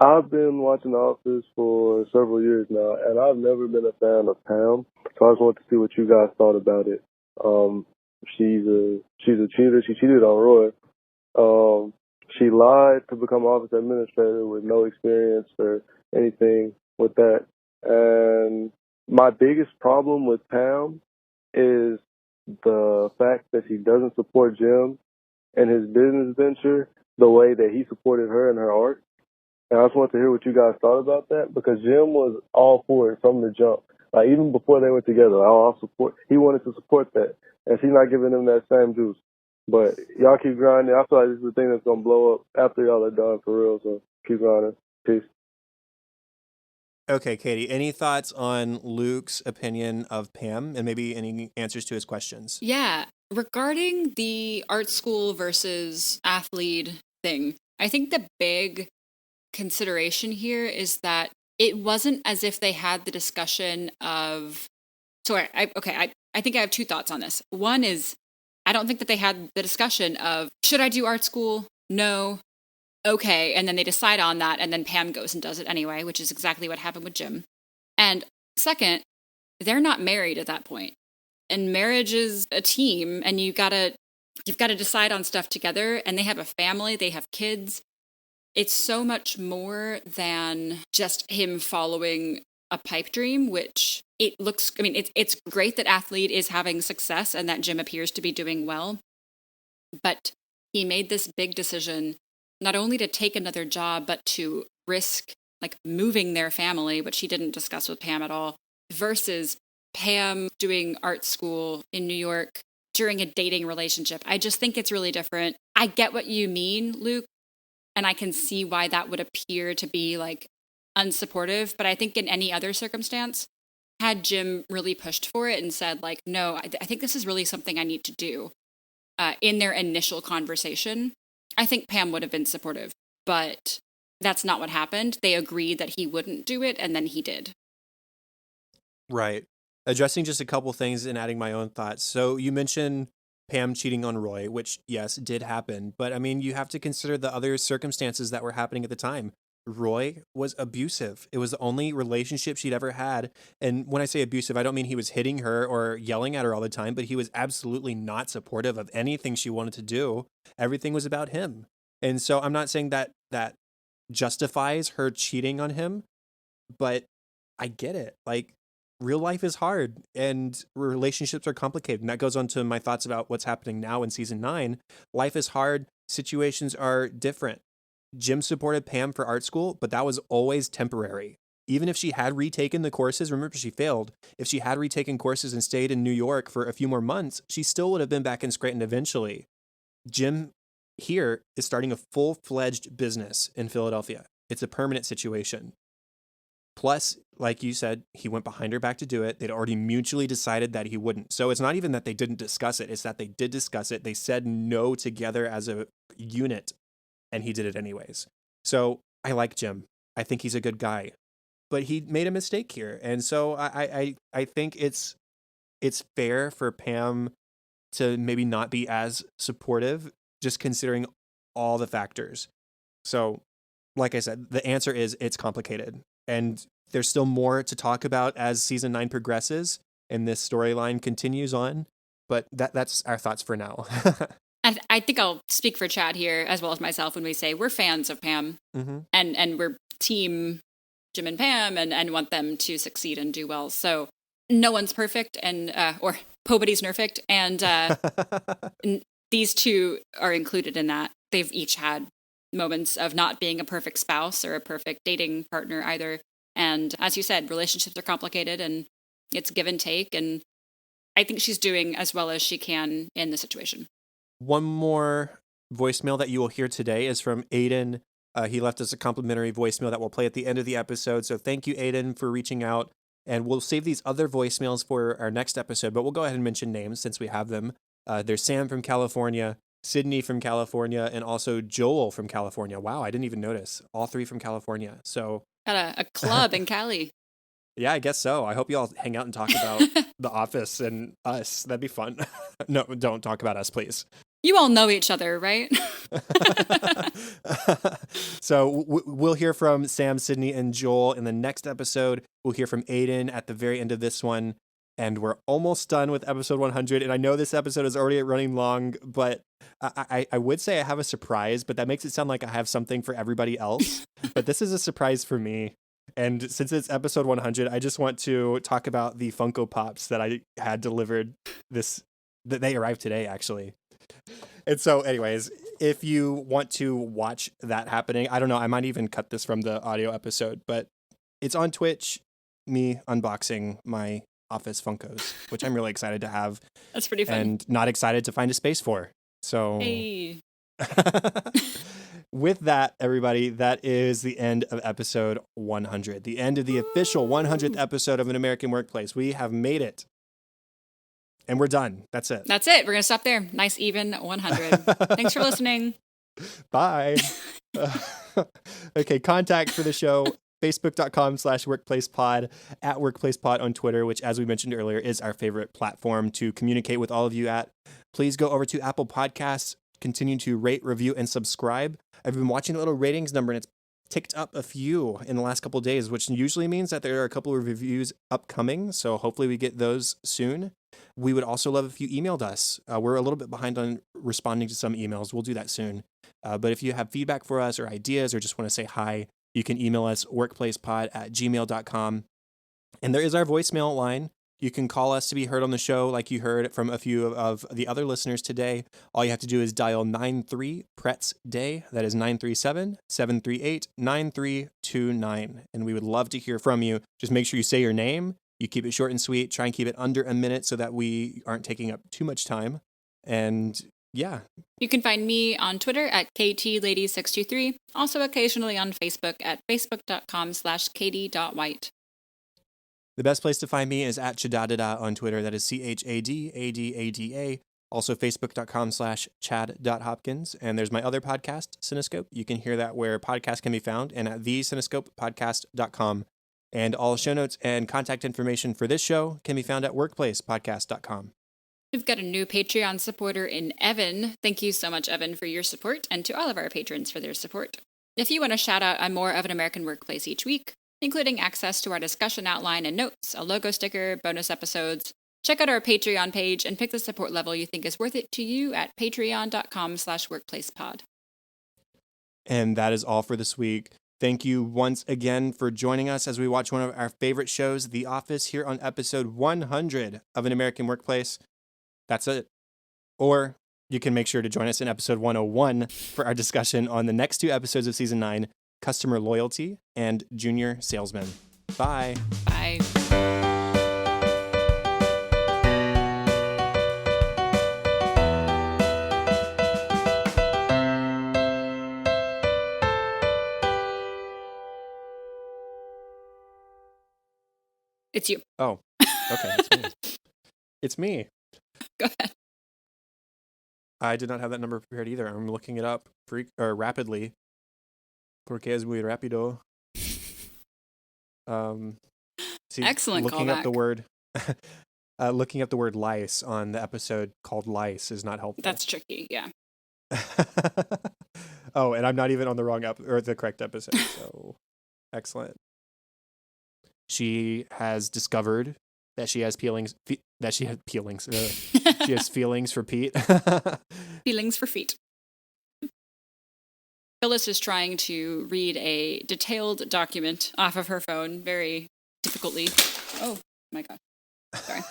[SPEAKER 4] I've been watching The Office for several years now, and I've never been a fan of Pam, so I just wanted to see what you guys thought about it. She's a cheater. She cheated on Roy. she lied to become office administrator with no experience or anything with that. And my biggest problem with Pam is the fact that she doesn't support Jim in his business venture the way that he supported her in her art. And I just want to hear what you guys thought about that, because Jim was all for it from the jump. Like, even before they were together, he wanted to support that. And she's not giving him that same juice. But y'all keep grinding. I feel like this is the thing that's going to blow up after y'all are done for real. So keep grinding. Peace.
[SPEAKER 1] Okay, Katie, any thoughts on Luke's opinion of Pam and maybe any answers to his questions?
[SPEAKER 2] Yeah. Regarding the art school versus athlete thing, I think the big consideration here is that it wasn't as if they had the discussion of. I think I have two thoughts on this. One is, I don't think that they had the discussion of, should I do art school? No. Okay. And then they decide on that. And then Pam goes and does it anyway, which is exactly what happened with Jim. And second, they're not married at that point. And marriage is a team, and you've got to decide on stuff together, and they have a family, they have kids. It's so much more than just him following a pipe dream, which it's great that athlete is having success and that Jim appears to be doing well. But he made this big decision not only to take another job, but to risk like moving their family, which he didn't discuss with Pam at all, versus Pam doing art school in New York during a dating relationship. I just think it's really different. I get what you mean, Luke, and I can see why that would appear to be like unsupportive. But I think in any other circumstance, had Jim really pushed for it and said like, no, I think this is really something I need to do in their initial conversation, I think Pam would have been supportive. But that's not what happened. They agreed that he wouldn't do it, and then he did.
[SPEAKER 1] Right. Addressing just a couple things and adding my own thoughts. So you mentioned Pam cheating on Roy, which, yes, did happen. But I mean, you have to consider the other circumstances that were happening at the time. Roy was abusive. It was the only relationship she'd ever had. And when I say abusive, I don't mean he was hitting her or yelling at her all the time, but he was absolutely not supportive of anything she wanted to do. Everything was about him. And so I'm not saying that that justifies her cheating on him, but I get it. Like, real life is hard and relationships are complicated. And that goes on to my thoughts about what's happening now in season 9. Life is hard. Situations are different. Jim supported Pam for art school, but that was always temporary. Even if she had retaken the courses, remember she failed. If she had retaken courses and stayed in New York for a few more months, she still would have been back in Scranton eventually. Jim here is starting a full-fledged business in Philadelphia. It's a permanent situation. Plus, like you said, he went behind her back to do it. They'd already mutually decided that he wouldn't. So it's not even that they didn't discuss it. It's that they did discuss it. They said no together as a unit, and he did it anyways. So I like Jim. I think he's a good guy. But he made a mistake here. And so I think it's fair for Pam to maybe not be as supportive, just considering all the factors. So, like I said, the answer is it's complicated. And there's still more to talk about as season 9 progresses and this storyline continues on. But that's our thoughts for now.
[SPEAKER 2] I think I'll speak for Chad here as well as myself when we say we're fans of Pam, and we're team Jim and Pam and want them to succeed and do well. So no one's perfect, and or nobody's perfect, and these two are included in that. They've each had moments of not being a perfect spouse or a perfect dating partner either. And as you said, relationships are complicated and it's give and take. And I think she's doing as well as she can in the situation.
[SPEAKER 1] One more voicemail that you will hear today is from Aiden. He left us a complimentary voicemail that we'll play at the end of the episode. So thank you, Aiden, for reaching out. And we'll save these other voicemails for our next episode, but we'll go ahead and mention names since we have them. There's Sam from California, Sydney from California, and also Joel from California. Wow, I didn't even notice. All 3 from California. So
[SPEAKER 2] got a club in Cali.
[SPEAKER 1] Yeah, I guess so. I hope you all hang out and talk about The Office and us. That'd be fun. No, don't talk about us, please.
[SPEAKER 2] You all know each other, right?
[SPEAKER 1] So we'll hear from Sam, Sydney, and Joel in the next episode. We'll hear from Aiden at the very end of this one. and we're almost done with episode 100. And I know this episode is already running long, but I would say I have a surprise, but that makes it sound like I have something for everybody else. But this is a surprise for me. And since it's episode 100, I just want to talk about the Funko Pops that I had delivered that they arrived today, actually. And so, anyways, if you want to watch that happening, I don't know, I might even cut this from the audio episode, but it's on Twitch, me unboxing my Office Funkos, which I'm really excited to have.
[SPEAKER 2] That's pretty fun.
[SPEAKER 1] And not excited to find a space for. So,
[SPEAKER 2] hey.
[SPEAKER 1] With that, everybody, that is the end of episode 100, the end of the official 100th episode of An American Workplace. We have made it. And we're done. That's it.
[SPEAKER 2] That's it. We're going to stop there. Nice, even 100. Thanks for listening.
[SPEAKER 1] Bye. Okay, contact for the show. Facebook.com/workplacepod, @workplacepod on Twitter, which, as we mentioned earlier, is our favorite platform to communicate with all of you at. Please go over to Apple Podcasts, continue to rate, review, and subscribe. I've been watching the little ratings number, and it's ticked up a few in the last couple of days, which usually means that there are a couple of reviews upcoming, so hopefully we get those soon. We would also love if you emailed us. We're a little bit behind on responding to some emails. We'll do that soon. But if you have feedback for us or ideas or just want to say hi, you can email us workplacepod@gmail.com. And there is our voicemail line. You can call us to be heard on the show like you heard from a few of the other listeners today. All you have to do is dial 93-PRETS-DAY. That is 937-738-9329. And we would love to hear from you. Just make sure you say your name. You keep it short and sweet. Try and keep it under a minute so that we aren't taking up too much time. And yeah.
[SPEAKER 2] You can find me on Twitter at KTLady623. Also occasionally on Facebook at facebook.com/katie.white.
[SPEAKER 1] The best place to find me is at Chadadada on Twitter. That is CHADADADA. Also facebook.com/chad.hopkins. And there's my other podcast, Cinescope. You can hear that where podcasts can be found and at thecinescopepodcast.com. And all show notes and contact information for this show can be found at workplacepodcast.com.
[SPEAKER 2] We've got a new Patreon supporter in Evan. Thank you so much, Evan, for your support, and to all of our patrons for their support. If you want to shout out on more of An American Workplace each week, including access to our discussion outline and notes, a logo sticker, bonus episodes, check out our Patreon page and pick the support level you think is worth it to you at patreon.com/workplacepod.
[SPEAKER 1] And that is all for this week. Thank you once again for joining us as we watch one of our favorite shows, The Office, here on episode 100 of An American Workplace. That's it. Or you can make sure to join us in episode 101 for our discussion on the next two episodes of season 9, Customer Loyalty and Junior Salesman. Bye.
[SPEAKER 2] Bye. It's you.
[SPEAKER 1] Oh, okay. It's me. It's me.
[SPEAKER 2] Go ahead.
[SPEAKER 1] I did not have that number prepared either. I'm looking it up rapidly. Porque es muy rápido. See,
[SPEAKER 2] Excellent
[SPEAKER 1] looking up
[SPEAKER 2] callback.
[SPEAKER 1] the word, looking up the word lice on the episode called Lice is not helpful.
[SPEAKER 2] That's tricky, yeah.
[SPEAKER 1] Oh, and I'm not even on the wrong or the correct episode. So excellent. She has discovered that she has feelings. She has feelings for Pete.
[SPEAKER 2] Feelings for feet. Phyllis is trying to read a detailed document off of her phone very difficultly. Oh my god. Sorry.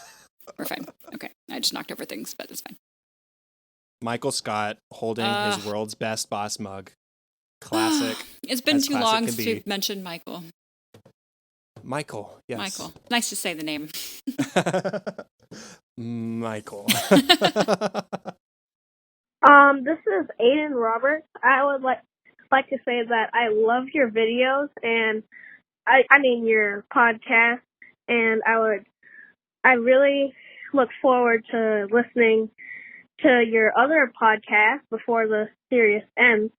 [SPEAKER 2] We're fine. Okay. I just knocked over things, but it's fine.
[SPEAKER 1] Michael Scott holding his world's best boss mug. Classic.
[SPEAKER 2] It's been too long
[SPEAKER 1] since
[SPEAKER 2] we've mentioned Michael.
[SPEAKER 1] Michael, yes.
[SPEAKER 2] Michael. Nice to say the name.
[SPEAKER 1] Michael.
[SPEAKER 5] This is Aiden Roberts. I would like to say that I love your videos and I mean your podcast, and I really look forward to listening to your other podcast before the series ends.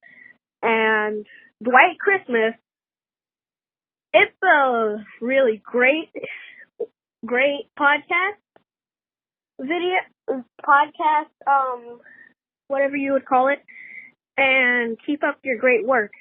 [SPEAKER 5] And Dwight Christmas, it's a really great podcast, whatever you would call it, and keep up your great work.